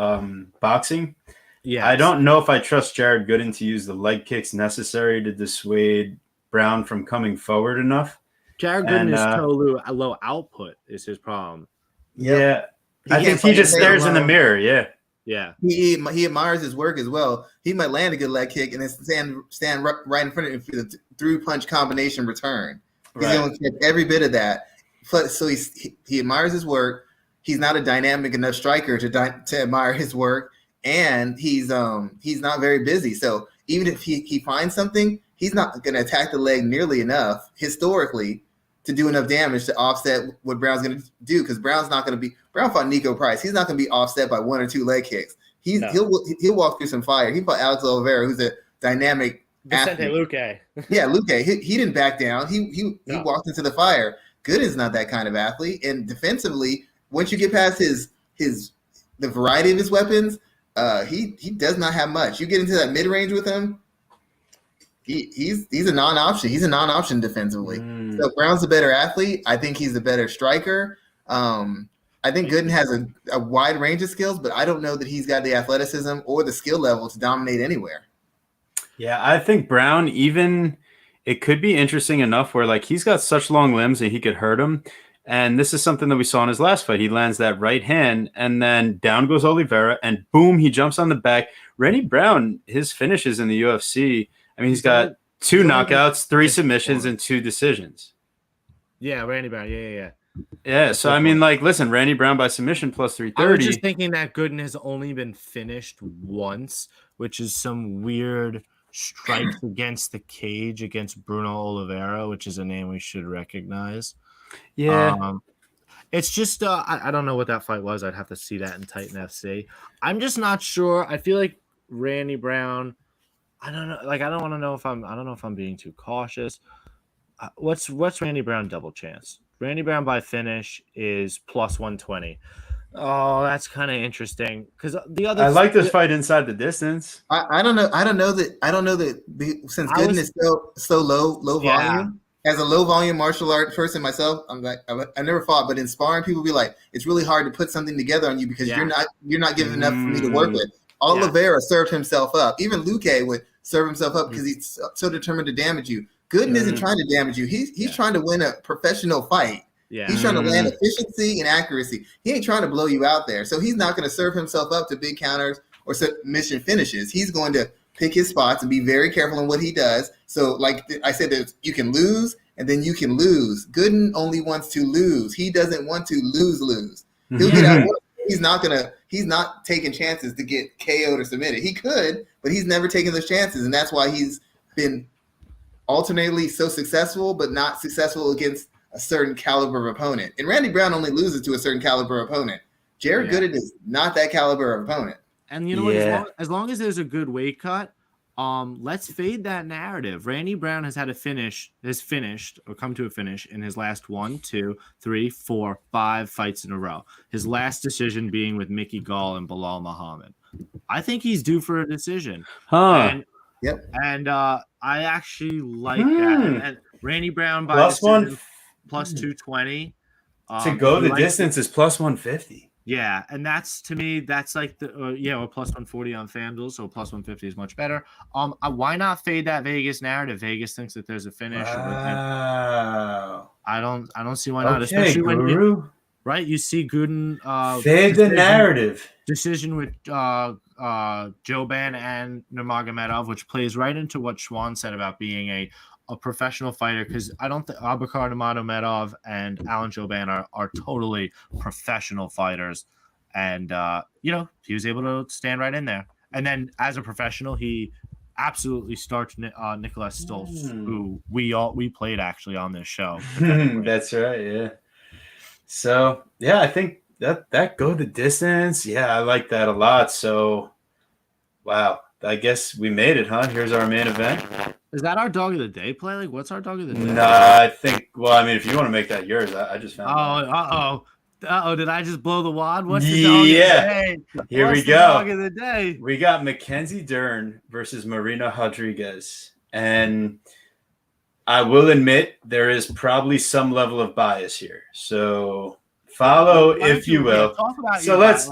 boxing. Yeah, I don't know if I trust Jared Gooden to use the leg kicks necessary to dissuade Brown from coming forward enough. Jared Gooden is so low output is his problem. Yeah, I think he just stares in the mirror. Yeah. He admires his work as well. He might land a good leg kick and then stand right in front of him for the through punch combination return. He's going to take every bit of that. So he admires his work. He's not a dynamic enough striker to admire his work, and he's not very busy. So even if he finds something, he's not going to attack the leg nearly enough historically to do enough damage to offset what Brown's going to do, because Brown fought Nico Price. He's not going to be offset by 1 or 2 leg kicks. He'll walk through some fire. He fought Alex Oliveira, who's a dynamic Vicente athlete. Luque. Yeah, Luque. He didn't back down. He walked into the fire. Gooden's not that kind of athlete. And defensively, once you get past the variety of his weapons, he does not have much. You get into that mid range with him, he's a non-option. He's a non-option defensively. So Brown's a better athlete. I think he's a better striker. I think Gooden has a wide range of skills, but I don't know that he's got the athleticism or the skill level to dominate anywhere. Yeah, I think Brown, even it could be interesting enough where like he's got such long limbs that he could hurt him. And this is something that we saw in his last fight. He lands that right hand, and then down goes Oliveira, and boom, he jumps on the back. Randy Brown, his finishes in the UFC, I mean, he's got 2 knockouts, 3 submissions, and 2 decisions. Yeah, Randy Brown. Yeah. Yeah, so I mean, like, listen, Randy Brown by submission plus 330. I was just thinking that Gooden has only been finished once, which is some weird strikes against the cage against Bruno Oliveira, which is a name we should recognize. Yeah. It's just I don't know what that fight was. I'd have to see that in Titan FC. I'm just not sure. I feel like Randy Brown, I don't know. Like, I don't know if I'm being too cautious. What's Randy Brown double chance? Randy Brown by finish is plus 120. Oh, that's kind of interesting because the other. I like this fight inside the distance. I don't know. I don't know that since Gooden is so low volume. As a low volume martial art person myself, I'm like I never fought, but in sparring, people be like, it's really hard to put something together on you because you're not giving enough for me to work with. Oliveira served himself up. Even Luque would serve himself up because he's so determined to damage you. Gooden isn't trying to damage you. He's trying to win a professional fight. Yeah. He's trying to land efficiency and accuracy. He ain't trying to blow you out there. So he's not going to serve himself up to big counters or submission finishes. He's going to pick his spots and be very careful in what he does. So like I said, you can lose and then you can lose. Gooden only wants to lose. He doesn't want to lose. He'll get out. He's not taking chances to get KO'd or submitted. He could, but he's never taken those chances. And that's why he's been alternately so successful, but not successful against a certain caliber of opponent. And Randy Brown only loses to a certain caliber of opponent. Jared Gooden is not that caliber of opponent. And you know what? As long as there's a good weight cut, let's fade that narrative. Randy Brown has finished or come to a finish in his last 1, 2, 3, 4, 5 fights in a row. His last decision being with Mickey Gall and Bilal Muhammad. I think he's due for a decision. And I actually like that. And Randy Brown by decision, plus 220. To go the distance is plus 150. Yeah, and that's, to me, that's like the or plus 140 on FanDuel, so plus 150 is much better. Why not fade that Vegas narrative? Vegas thinks that there's a finish. Wow. I don't see why not, especially when you see Gooden fade the narrative decision with Joban and Nurmagomedov, which plays right into what Schwan said about being a professional fighter, because I don't think Abubakar Nurmagomedov and Alan Joban are totally professional fighters, and he was able to stand right in there. And then as a professional, he absolutely starched Nicolau Stoltz, who we played actually on this show. That's right, yeah. So I think that go the distance. Yeah, I like that a lot. So wow, I guess we made it, huh? Here's our main event. Is that our dog of the day play? Like, what's our dog of the day? Nah, I think. Well, I mean, if you want to make that yours, I just found. Did I just blow the wad? What's the dog of the day? Here What's we go. Dog of the day. We got Mackenzie Dern versus Marina Rodriguez, and I will admit there is probably some level of bias here. So follow, if you will. So let's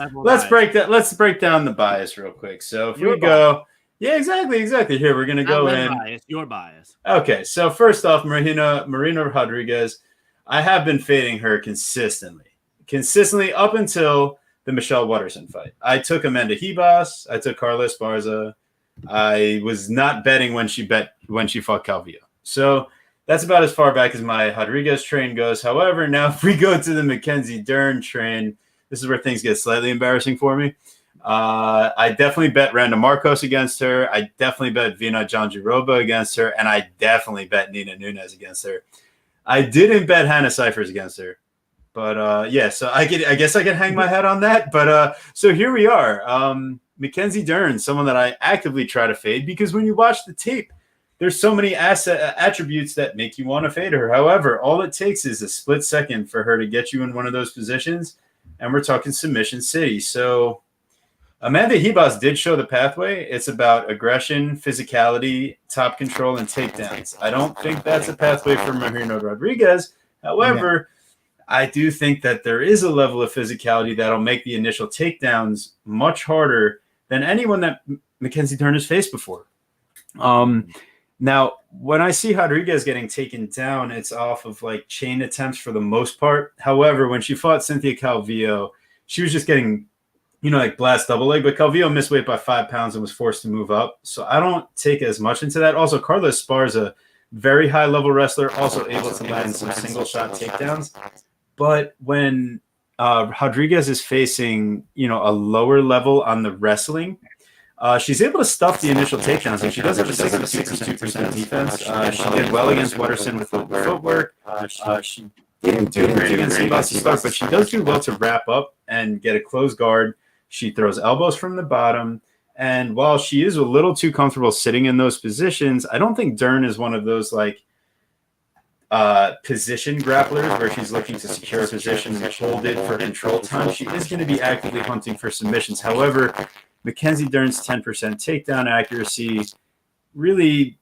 break that. Let's break down the bias real quick. So if we go. Yeah, exactly. Here, we're going to go in. Bias, your bias. Okay, so first off, Marina Rodriguez, I have been fading her consistently up until the Michelle Watterson fight. I took Amanda Ribas. I took Carla Esparza. I was not betting when she fought Calvillo. So that's about as far back as my Rodriguez train goes. However, now if we go to the Mackenzie Dern train, this is where things get slightly embarrassing for me. I definitely bet Randa Marcos against her. I definitely bet Vina Jandiroba against her. And I definitely bet Nina Nunes against her. I didn't bet Hannah Cyphers against her. But yeah, so I guess I can hang my hat on that. But so here we are. Mackenzie Dern, someone that I actively try to fade because when you watch the tape, there's so many attributes that make you want to fade her. However, all it takes is a split second for her to get you in one of those positions. And we're talking submission city. So Amanda Ribas did show the pathway. It's about aggression, physicality, top control, and takedowns. I don't think that's a pathway for Marina Rodriguez. However, I do think that there is a level of physicality that'll make the initial takedowns much harder than anyone that Mackenzie Dern has faced before. Now, when I see Rodriguez getting taken down, it's off of like chain attempts for the most part. However, when she fought Cynthia Calvillo, she was just getting like blast double leg, but Calvillo missed weight by 5 pounds and was forced to move up. So I don't take as much into that. Also, Carla Esparza, very high level wrestler, also able to land some single shot takedowns. But when Rodriguez is facing, a lower level on the wrestling, she's able to stuff the initial takedowns, and she does have a 62% defense. She did well against Wetterson with the footwork. She didn't do great against Ribas to start, but she does do well to wrap up and get a closed guard. She throws elbows from the bottom. And while she is a little too comfortable sitting in those positions, I don't think Dern is one of those position grapplers where she's looking to secure a position and hold it for control time. She is going to be actively hunting for submissions. However, Mackenzie Dern's 10% takedown accuracy really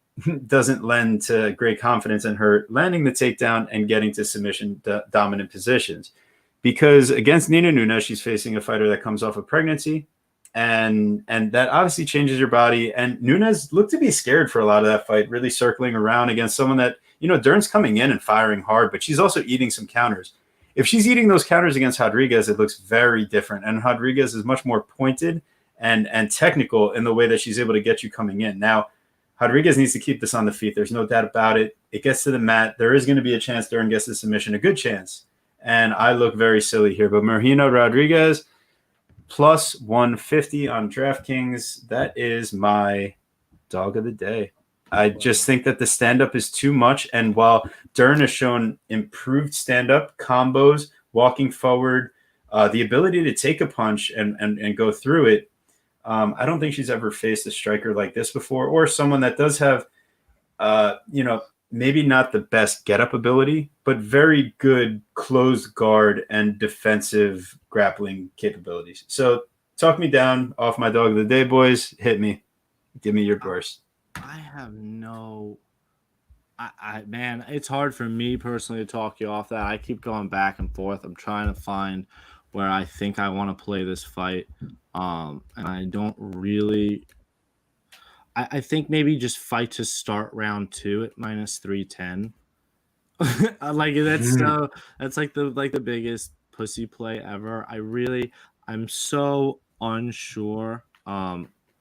doesn't lend to great confidence in her landing the takedown and getting to submission dominant positions. Because against Nina Nunes, she's facing a fighter that comes off of pregnancy, and that obviously changes your body. And Nunes looked to be scared for a lot of that fight, really circling around against someone that, Dern's coming in and firing hard, but she's also eating some counters. If she's eating those counters against Rodriguez, it looks very different. And Rodriguez is much more pointed and technical in the way that she's able to get you coming in. Now, Rodriguez needs to keep this on the feet. There's no doubt about it. It gets to the mat. There is going to be a chance Dern gets the submission, a good chance. And I look very silly here. But Marina Rodriguez, plus 150 on DraftKings. That is my dog of the day. I just think that the stand-up is too much. And while Dern has shown improved stand-up, combos, walking forward, the ability to take a punch and go through it, I don't think she's ever faced a striker like this before, or someone that does have, maybe not the best get-up ability, but very good closed guard and defensive grappling capabilities. So talk me down off my dog of the day, boys. Hit me. Give me your burst. I have no... man, it's hard for me personally to talk you off that. I keep going back and forth. I'm trying to find where I think I want to play this fight. And I don't really... I think maybe just fight to start round 2 at minus 310. That's like the biggest pussy play ever. I'm so unsure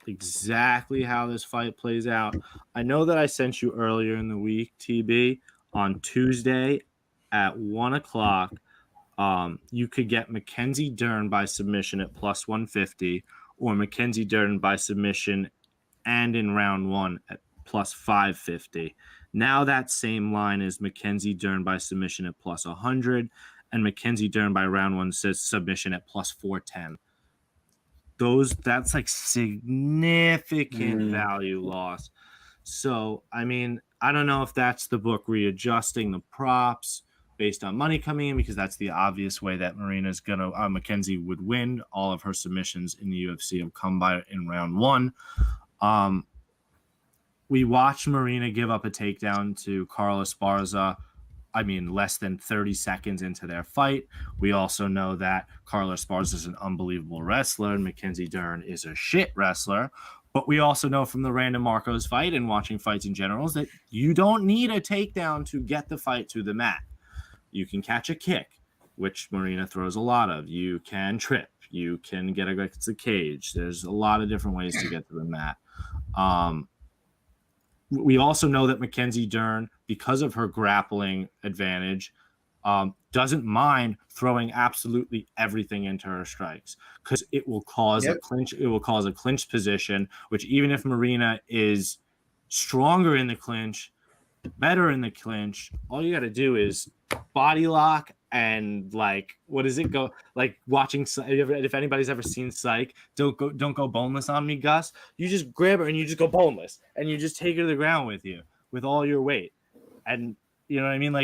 exactly how this fight plays out. I know that I sent you earlier in the week, TB, on Tuesday at 1:00. You could get Mackenzie Dern by submission at plus 150 or Mackenzie Dern by submission and in round 1 at plus 550. Now that same line is Mackenzie Dern by submission at plus 100 and Mackenzie Dern by round 1 submission at plus 410. That's like significant value loss. So, I mean, I don't know if that's the book readjusting the props based on money coming in, because that's the obvious way that Mackenzie would win. All of her submissions in the UFC have come by in round 1. We watched Marina give up a takedown to Carla Esparza, less than 30 seconds into their fight. We also know that Carla Esparza is an unbelievable wrestler and Mackenzie Dern is a shit wrestler. But we also know from the Randa Marcos fight and watching fights in general that you don't need a takedown to get the fight to the mat. You can catch a kick, which Marina throws a lot of. You can trip. You can get against the cage. There's a lot of different ways to get to the mat. We also know that Mackenzie Dern because of her grappling advantage, doesn't mind throwing absolutely everything into her strikes because it will cause a clinch. It will cause a clinch position, which even if Marina is stronger in the clinch, better in the clinch, all you got to do is body lock and what does it go like watching? If anybody's ever seen Psych, don't go boneless on me, Gus. You just grab her and you just go boneless and you just take her to the ground with you with all your weight. And you know what I mean?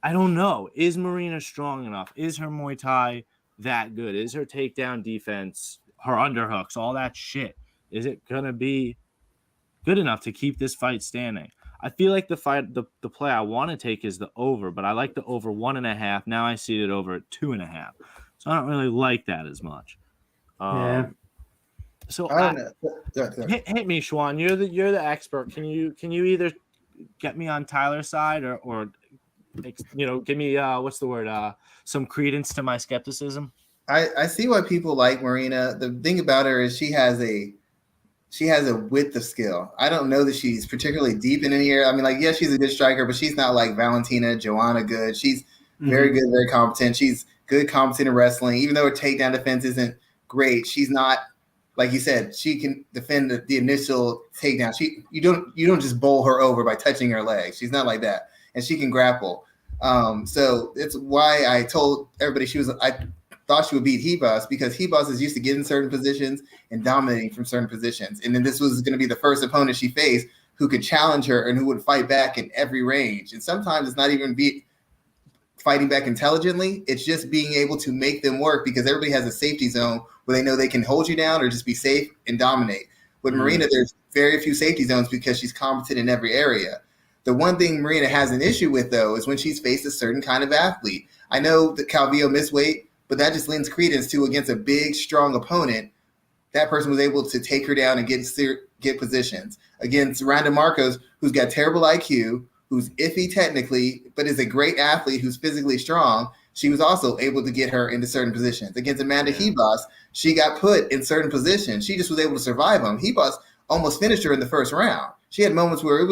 I don't know. Is Marina strong enough? Is her Muay Thai that good? Is her takedown defense, her underhooks, all that shit? Is it going to be good enough to keep this fight standing? I feel like the play I want to take is the over, but I like the over 1.5. Now I see it over at 2.5. So I don't really like that as much. So hit me, Schwan. You're the expert. Can you either get me on Tyler's side or give me what's the word? Some credence to my skepticism. I see why people like Marina. The thing about her is she has a width of skill. I don't know that she's particularly deep in any area. I mean, yes, she's a good striker, but she's not like Valentina, Joanna good. She's very good, very competent. She's good, competent in wrestling. Even though her takedown defense isn't great, she's not, like you said, she can defend the initial takedown. You don't just bowl her over by touching her legs. She's not like that. And she can grapple. So it's why I told everybody I thought she would beat Hibas, because Hibas is used to getting certain positions and dominating from certain positions. And then this was going to be the first opponent she faced who could challenge her and who would fight back in every range. And sometimes it's not even fighting back intelligently. It's just being able to make them work, because everybody has a safety zone where they know they can hold you down or just be safe and dominate. With Marina, there's very few safety zones because she's competent in every area. The one thing Marina has an issue with, though, is when she's faced a certain kind of athlete. I know that Calvillo missed weight, but that just lends credence to, against a big, strong opponent, that person was able to take her down and get positions. Against Randa Marcos, who's got terrible IQ, who's iffy technically, but is a great athlete who's physically strong, she was also able to get her into certain positions. Against Amanda Hibas, she got put in certain positions. She just was able to survive them. Hibas almost finished her in the first round. She had moments where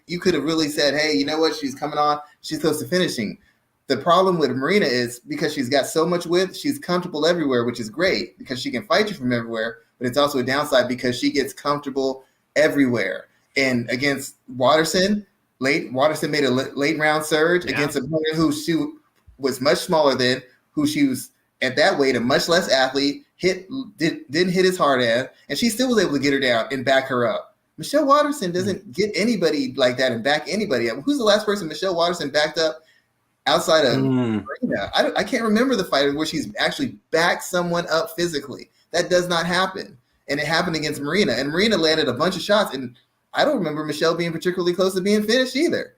you could have really said, hey, you know what? She's coming on. She's close to finishing. The problem with Marina is because she's got so much width, she's comfortable everywhere, which is great because she can fight you from everywhere, but it's also a downside because she gets comfortable everywhere. And against Watterson made a late round surge against a opponent who she was much smaller than, who she was at that weight, a much less athlete, didn't hit as hard as, and she still was able to get her down and back her up. Michelle Watterson doesn't get anybody like that and back anybody up. Who's the last person Michelle Watterson backed up outside of Marina? I can't remember the fight where she's actually backed someone up physically. That does not happen. And it happened against Marina. And Marina landed a bunch of shots. And I don't remember Michelle being particularly close to being finished either.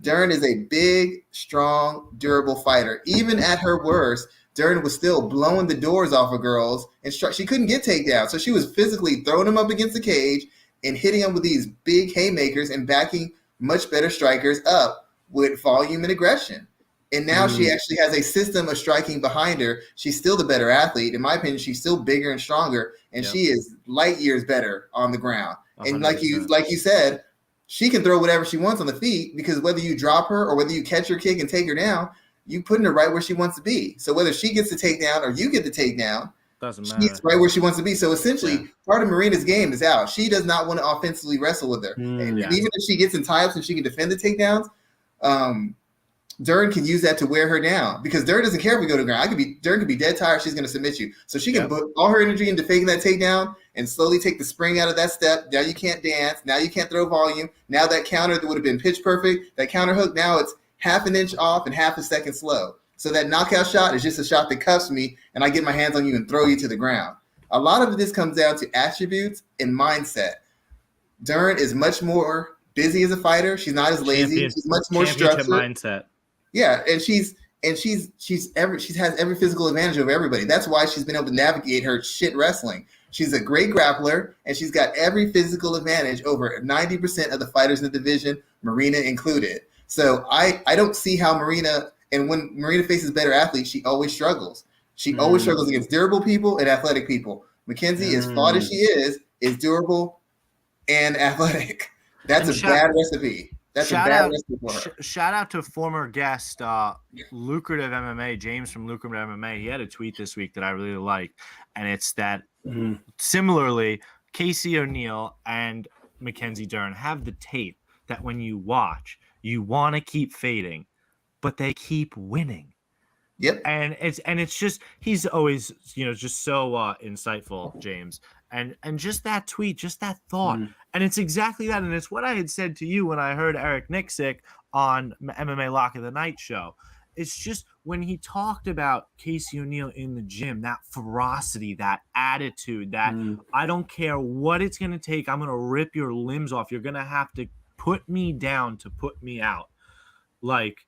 Dern is a big, strong, durable fighter. Even at her worst, Dern was still blowing the doors off of girls. And she couldn't get takedowns. So she was physically throwing them up against the cage and hitting them with these big haymakers and backing much better strikers up with volume and aggression. And now she actually has a system of striking behind her. She's still the better athlete. In my opinion, she's still bigger and stronger, and she is light years better on the ground. 100%. And like you said, she can throw whatever she wants on the feet, because whether you drop her or whether you catch her kick and take her down, you putting her right where she wants to be. So whether she gets the takedown or you get the takedown, doesn't matter. She's right where she wants to be. So essentially, part of Marina's game is out. She does not want to offensively wrestle with her. And even if she gets in tie-ups and she can defend the takedowns, Dern can use that to wear her down, because Dern doesn't care if we go to the ground. Dern could be dead tired. She's going to submit you. So she can put all her energy into faking that takedown and slowly take the spring out of that step. Now you can't dance. Now you can't throw volume. Now that counter that would have been pitch perfect, that counter hook, now it's half an inch off and half a second slow. So that knockout shot is just a shot that cuffs me, and I get my hands on you and throw you to the ground. A lot of this comes down to attributes and mindset. Dern is much more busy as a fighter. She's not as lazy. She's much more structured. Mindset. Yeah, and she has every physical advantage over everybody. That's why she's been able to navigate her shit wrestling. She's a great grappler, and she's got every physical advantage over 90% of the fighters in the division, Marina included. So I don't see how Marina, and when Marina faces better athletes, she always struggles. She always struggles against durable people and athletic people. Mackenzie, as flawed as she is durable and athletic. That's a bad recipe. That's Shout a bad out, recipe for her. shout out to former guest, Lucrative MMA, James from Lucrative MMA. He had a tweet this week that I really liked, and it's that similarly, Casey O'Neill and Mackenzie Dern have the tape that when you watch, you want to keep fading, but they keep winning. Yep. And it's just he's always just so insightful, James, and just that tweet, just that thought, and it's exactly that, and it's what I had said to you when I heard Eric Nixick on MMA Lock of the Night show. It's just when he talked about Casey O'Neill in the gym, that ferocity, that attitude, that I don't care what it's going to take, I'm going to rip your limbs off. You're going to have to put me down to put me out. Like,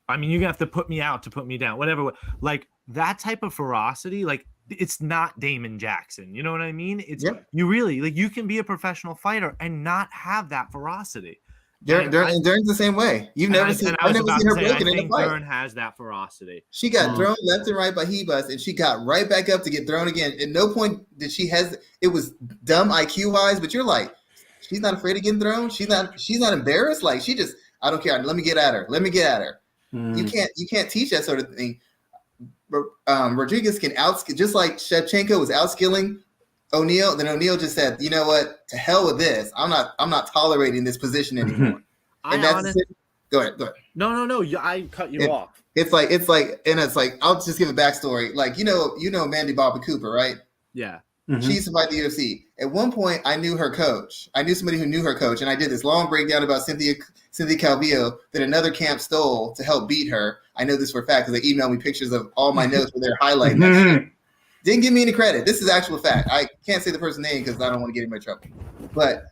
I mean, you're going to have to put me out to put me down, whatever. Like, that type of ferocity, like, it's not Damon Jackson. You know what I mean? It's you really, like, you can be a professional fighter and not have that ferocity. Dern's the same way. I've never seen her broken in a fight. Dern has that ferocity. She got thrown left and right by Hebus, and she got right back up to get thrown again. At no point did she it was dumb IQ wise, but you're like, she's not afraid of getting thrown. She's not embarrassed. Like, she just, I don't care. Let me get at her. You can't teach that sort of thing. Rodriguez can outskill, just like Shevchenko was outskilling O'Neill. Then O'Neill just said, "You know what? To hell with this. I'm not tolerating this position anymore." Go ahead. No. I cut you off. It's like, I'll just give a backstory. Like, you know, Mandy Bobby Cooper, right? Yeah. She used to fight the UFC. At one point, I knew her coach. I knew somebody who knew her coach, and I did this long breakdown about Cynthia Calvillo that another camp stole to help beat her. I know this for a fact because they emailed me pictures of all my notes where they're highlighting that shit. Didn't give me any credit. This is actual fact. I can't say the person's name because I don't want to get him in trouble. But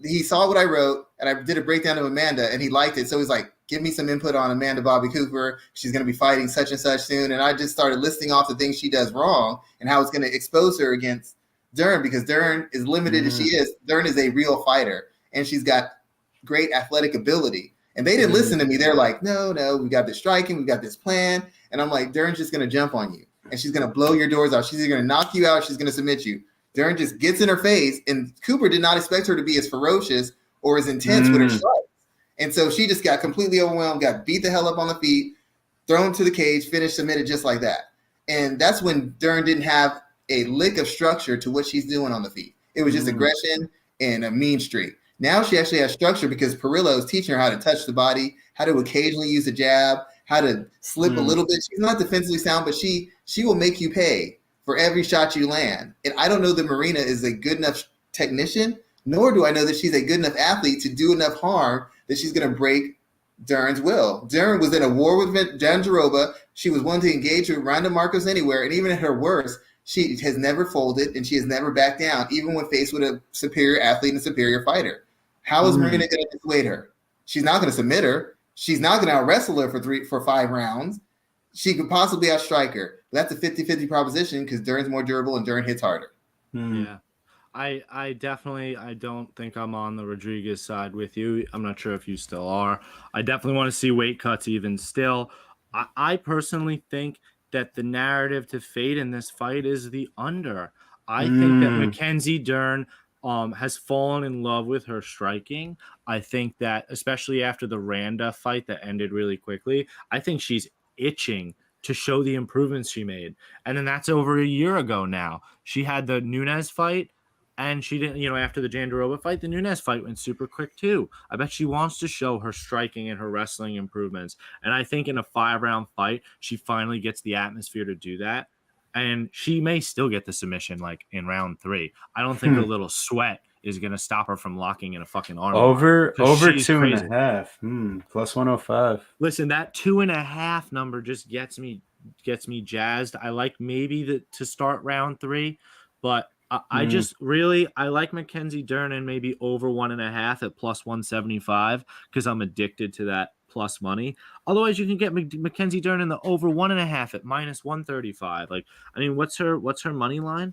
he saw what I wrote, and I did a breakdown of Amanda, and he liked it. So he's like, give me some input on Amanda Bobby Cooper. She's going to be fighting such and such soon. And I just started listing off the things she does wrong and how it's going to expose her against Dern, because Dern is limited as she is. Dern is a real fighter, and she's got great athletic ability. And they didn't listen to me. They're like, no, we got this striking. We got this plan. And I'm like, Dern's just going to jump on you, and she's going to blow your doors out. She's either going to knock you out, she's going to submit you. Dern just gets in her face, and Cooper did not expect her to be as ferocious or as intense with her strikes. And so she just got completely overwhelmed, got beat the hell up on the feet, thrown to the cage, finished, submitted just like that. And that's when Dern didn't have a lick of structure to what she's doing on the feet. It was just aggression and a mean streak. Now she actually has structure because Perillo is teaching her how to touch the body, how to occasionally use a jab, how to slip a little bit. She's not defensively sound, but she will make you pay for every shot you land. And I don't know that Marina is a good enough technician, nor do I know that she's a good enough athlete to do enough harm that she's going to break Dern's will. Dern was in a war with Jandiroba. She was willing to engage with Ronda Marcos anywhere, and even at her worst, she has never folded and she has never backed down, even when faced with a superior athlete and a superior fighter. How is Marina going to dissuade her? She's not going to submit her. She's not going to out-wrestle her for 5 rounds. She could possibly outstrike her. That's a 50-50 proposition because Dern's more durable and Dern hits harder. Yeah. I definitely, I don't think I'm on the Rodriguez side with you. I'm not sure if you still are. I definitely want to see weight cuts even still. I personally think that the narrative to fade in this fight is the under. I think that Mackenzie Dern has fallen in love with her striking. I think that, especially after the Randa fight that ended really quickly, I think she's itching to show the improvements she made. And then that's over a year ago now. She had the Nunes fight, and she didn't, after the Jandiroba fight, the Nunes fight went super quick too. I bet she wants to show her striking and her wrestling improvements. And I think in a 5-round fight, she finally gets the atmosphere to do that. And she may still get the submission like in round 3. I don't think a little sweat is going to stop her from locking in a fucking arm. Over 2.5. Plus 105. Listen, that 2.5 number just gets me jazzed. I like maybe to start round 3, but I just really, I like Mackenzie Dern and maybe over 1.5 at plus 175 because I'm addicted to that plus money. Otherwise, you can get Mackenzie Dern in the over 1.5 at minus 135. Like, I mean, what's her money line?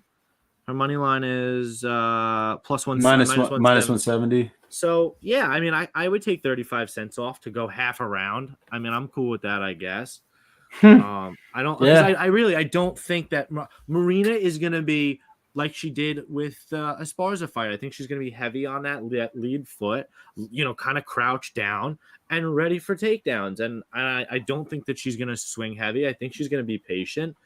Her money line is plus minus 170. So yeah, I mean, I would take 35 cents off to go half a round. I mean, I'm cool with that, I guess. I don't think that Marina is going to be like she did with Esparza fight. I think she's going to be heavy on that lead foot, kind of crouched down and ready for takedowns. And I don't think that she's going to swing heavy. I think she's going to be patient,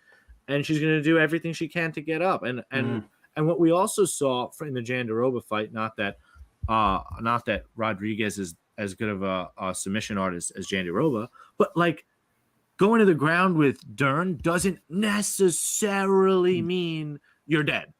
and she's going to do everything she can to get up. And what we also saw in the Jandiroba fight, not that Rodriguez is as good of a submission artist as Jandiroba, but like going to the ground with Dern doesn't necessarily mean you're dead.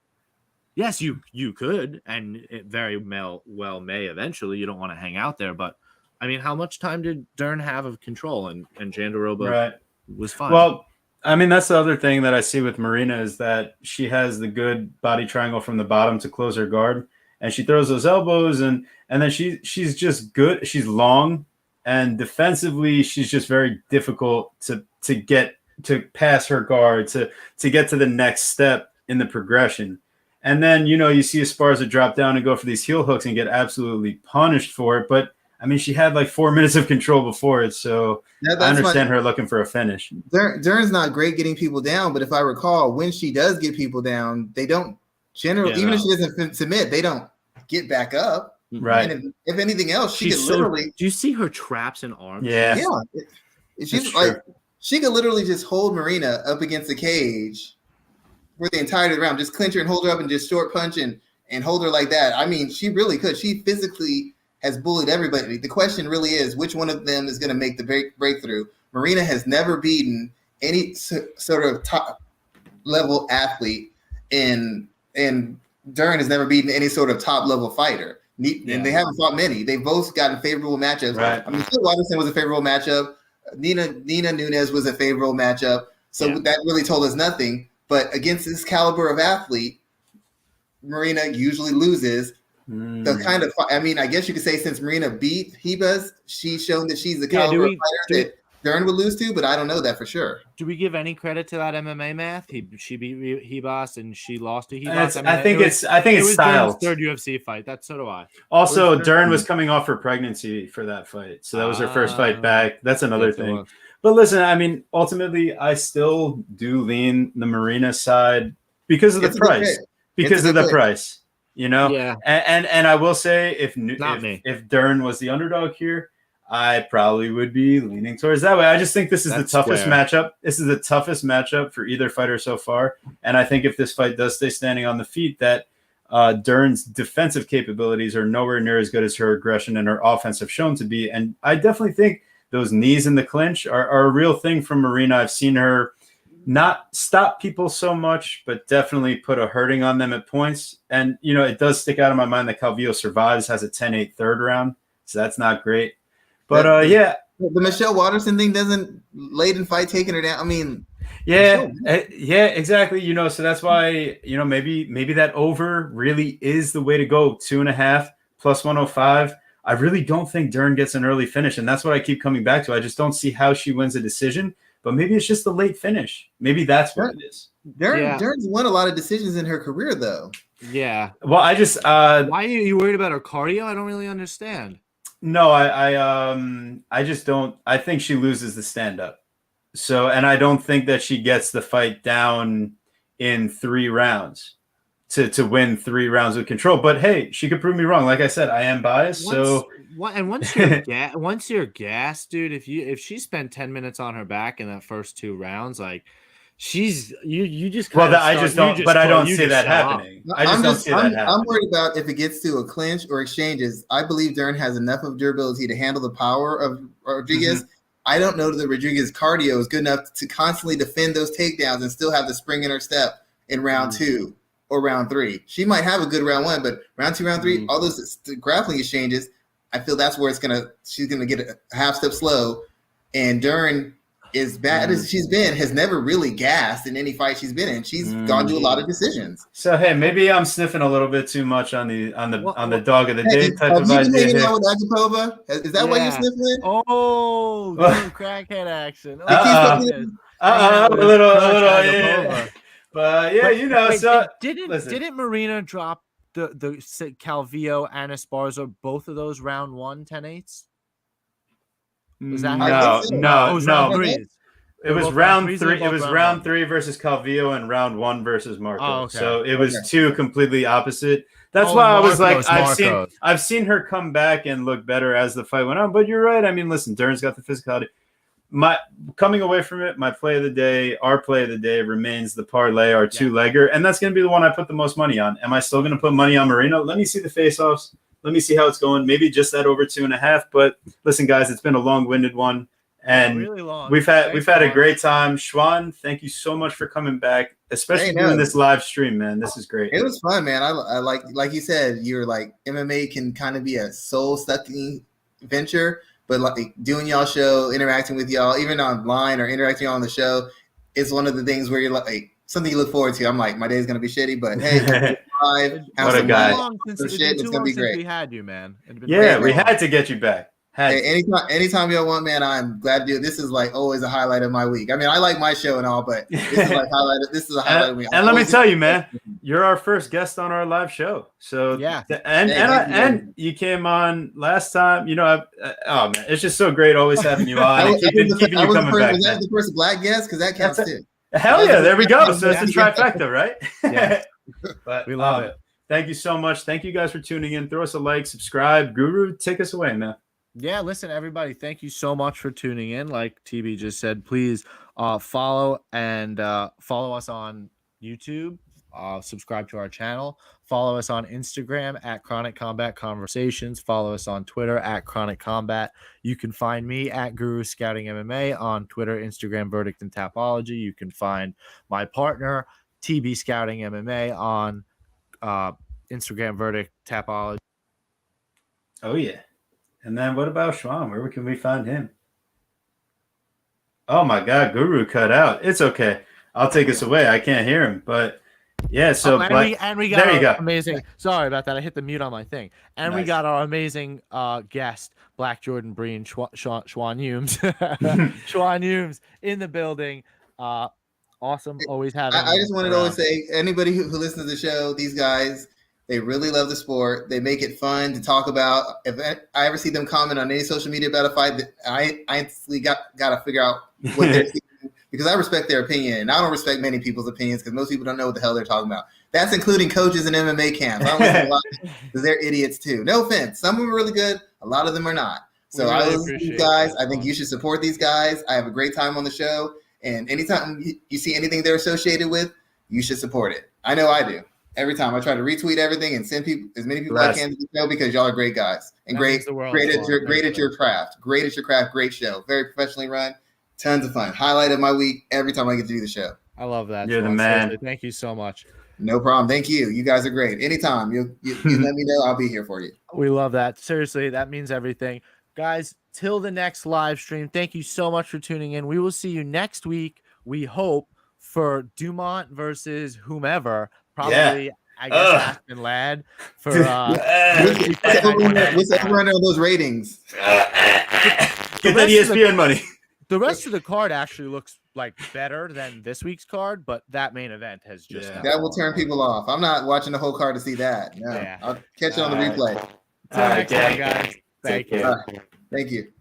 Yes, you could, and it very well may eventually. You don't want to hang out there, but I mean, how much time did Dern have of control? And Jandiroba was fine. Well, I mean, that's the other thing that I see with Marina is that she has the good body triangle from the bottom to close her guard, and she throws those elbows, and then she's just good. She's long, and defensively, she's just very difficult to get to pass her guard to get to the next step in the progression. And then, you see Esparza drop down and go for these heel hooks and get absolutely punished for it. But, I mean, she had like 4 minutes of control before it, so I understand her looking for a finish. Dern's not great getting people down, but if I recall, when she does get people down, they don't generally, even if she doesn't submit, they don't get back up. Right. And if anything else, she could literally. Do you see her traps and arms? Yeah. Yeah. She's like, she could literally just hold Marina up against the cage for the entirety of the round, just clinch her and hold her up and just short punch and hold her like that. I mean, she really could. She physically has bullied everybody. The question really is, which one of them is going to make the breakthrough? Marina has never beaten any sort of top level athlete, and Dern has never beaten any sort of top level fighter. And they haven't fought many. They've both gotten favorable matchups. Right. I mean, Phil Watterson was a favorable matchup. Nina Nunes was a favorable matchup. So that really told us nothing. But against this caliber of athlete, Marina usually loses. The kind of, I mean, I guess you could say since Marina beat Hibas, she's shown that she's the caliber of fighter that Dern would lose to, but I don't know that for sure. Do we give any credit to that MMA math? She beat Hibas and she lost to Hibas. I think it's styled. Third UFC fight. So do I. Also, Dern was coming off her pregnancy for that fight, so that was her first fight back. That's another thing. But listen, I mean, ultimately, I still do lean the Marina side because of the price. Because of the price, Yeah. And I will say, if Dern was the underdog here, I probably would be leaning towards that way. I just think this is the toughest matchup. This is the toughest matchup for either fighter so far. And I think if this fight does stay standing on the feet, that Dern's defensive capabilities are nowhere near as good as her aggression and her offense have shown to be. And I definitely think those knees in the clinch are a real thing from Marina. I've seen her not stop people so much, but definitely put a hurting on them at points. And, it does stick out in my mind that Calvillo survives, has a 10-8 third round. So that's not great. But, the Michelle Watterson thing doesn't late in fight taking her down. I mean, exactly. So that's why, maybe that over really is the way to go. 2.5 plus 105. I really don't think Dern gets an early finish, and that's what I keep coming back to. I just don't see how she wins a decision, but maybe it's just the late finish. Maybe that's what it is. Dern's won a lot of decisions in her career, though. Yeah. Well, I just why are you worried about her cardio? I don't really understand. No, I just don't. I think she loses the stand-up. So, and I don't think that she gets the fight down in 3 rounds. To win 3 rounds with control, but hey, she could prove me wrong. Like I said, I am biased. Once you're gassed, dude, if she spent 10 minutes on her back in that first 2 rounds, like you just I don't see that happening. I just don't see that happening. I'm worried about if it gets to a clinch or exchanges. I believe Dern has enough of durability to handle the power of Rodriguez. Mm-hmm. I don't know that Rodriguez's cardio is good enough to constantly defend those takedowns and still have the spring in her step in round 2. Or round 3. She might have a good round 1, but round 2, round 3, all those grappling exchanges, I feel that's where she's gonna get a half step slow. And Dern, as bad as she's been, has never really gassed in any fight she's been in. She's gone to a lot of decisions. So hey, maybe I'm sniffing a little bit too much on the dog of the day type of idea. Have you been hanging out with Agapova? Is that why you're sniffing? Oh, crackhead action. A little. But didn't Marina drop the Calvillo and Esparza, both of those round 1 10-8s? Was that no. It was round 3. It was round 3 versus Calvillo and round 1 versus Marco. Oh, okay. So it was two completely opposite. That's why I was like, I've seen her come back and look better as the fight went on. But you're right. I mean, listen, Dern's got the physicality. My coming away from it, my play of the day, our play of the day remains the parlay, our two-legger, and that's going to be the one I put the most money on. Am I still going to put money on Moreno? Let me see the face-offs. Let me see how it's going. Maybe just that over 2.5. But listen, guys, it's been a long-winded one. And really long. We've had a great time. Schwan, thank you so much for coming back, especially doing this live stream, man. This is great. It was fun, man. I like you said, you're like MMA can kind of be a soul-sucking venture, but like doing y'all show, interacting with y'all, even online or interacting on the show, is one of the things where you're like something you look forward to. I'm like, my day's gonna be shitty, but hey, live, what a guy! It's gonna be great. We had you, man. We had to get you back. Hey, anytime y'all want, man, I'm glad to do it. This is like always a highlight of my week. I mean, I like my show and all, but this is like This is a highlight of me. And let me tell you, man, you're our first guest on our live show. So and you came on last time. You know, oh man, it's just so great always having you on. And keeping you coming back. Was that the first black guest? Because that counts too. Hell yeah, there we go. So it's a trifecta, right? Yeah, but we love it. Thank you so much. Thank you guys for tuning in. Throw us a like, subscribe. Guru, take us away, man. Yeah, listen, everybody, thank you so much for tuning in. Like TB just said, please follow us on YouTube. Subscribe to our channel. Follow us on Instagram at Chronic Combat Conversations. Follow us on Twitter at Chronic Combat. You can find me at Guru Scouting MMA on Twitter, Instagram, Verdict, and Tapology. You can find my partner, TB Scouting MMA, on Instagram, Verdict, Tapology. Oh, yeah. And then what about Schwan? Where can we find him? Oh, my God. Guru cut out. It's okay. I'll take us away. I can't hear him. But, yeah. So we got amazing. Sorry about that. I hit the mute on my thing. And we got our amazing guest, Black Jordan Breen, Schwan Humes. Schwan Humes in the building. Awesome. Always having I just wanted to always say, anybody who listens to the show, these guys, they really love the sport. They make it fun to talk about. If I ever see them comment on any social media about a fight, I instantly got to figure out what they're thinking, because I respect their opinion. And I don't respect many people's opinions because most people don't know what the hell they're talking about. That's including coaches in MMA camps. I don't listen to a lot because they're idiots too. No offense. Some of them are really good. A lot of them are not. So I listen to these guys. I think you should support these guys. I have a great time on the show. And anytime you see anything they're associated with, you should support it. I know I do. Every time I try to retweet everything and send people as many people as I can to the show, because y'all are great guys and great at your craft. Great at your craft. Great show. Very professionally run. Tons of fun. Highlight of my week every time I get to do the show. I love that. You're the man. Seriously, thank you so much. No problem. Thank you. You guys are great. Anytime you let me know, I'll be here for you. We love that. Seriously, that means everything. Guys, till the next live stream, thank you so much for tuning in. We will see you next week, we hope, for Dumont versus whomever. Probably, I guess, Aspen Ladd for what's the run of those ratings? Get that ESPN money. The rest of the card actually looks like better than this week's card, but that main event has just that will turn people off. I'm not watching the whole card to see that. No, I'll catch it on the replay. Till next time, guys. Thank you. Thank you.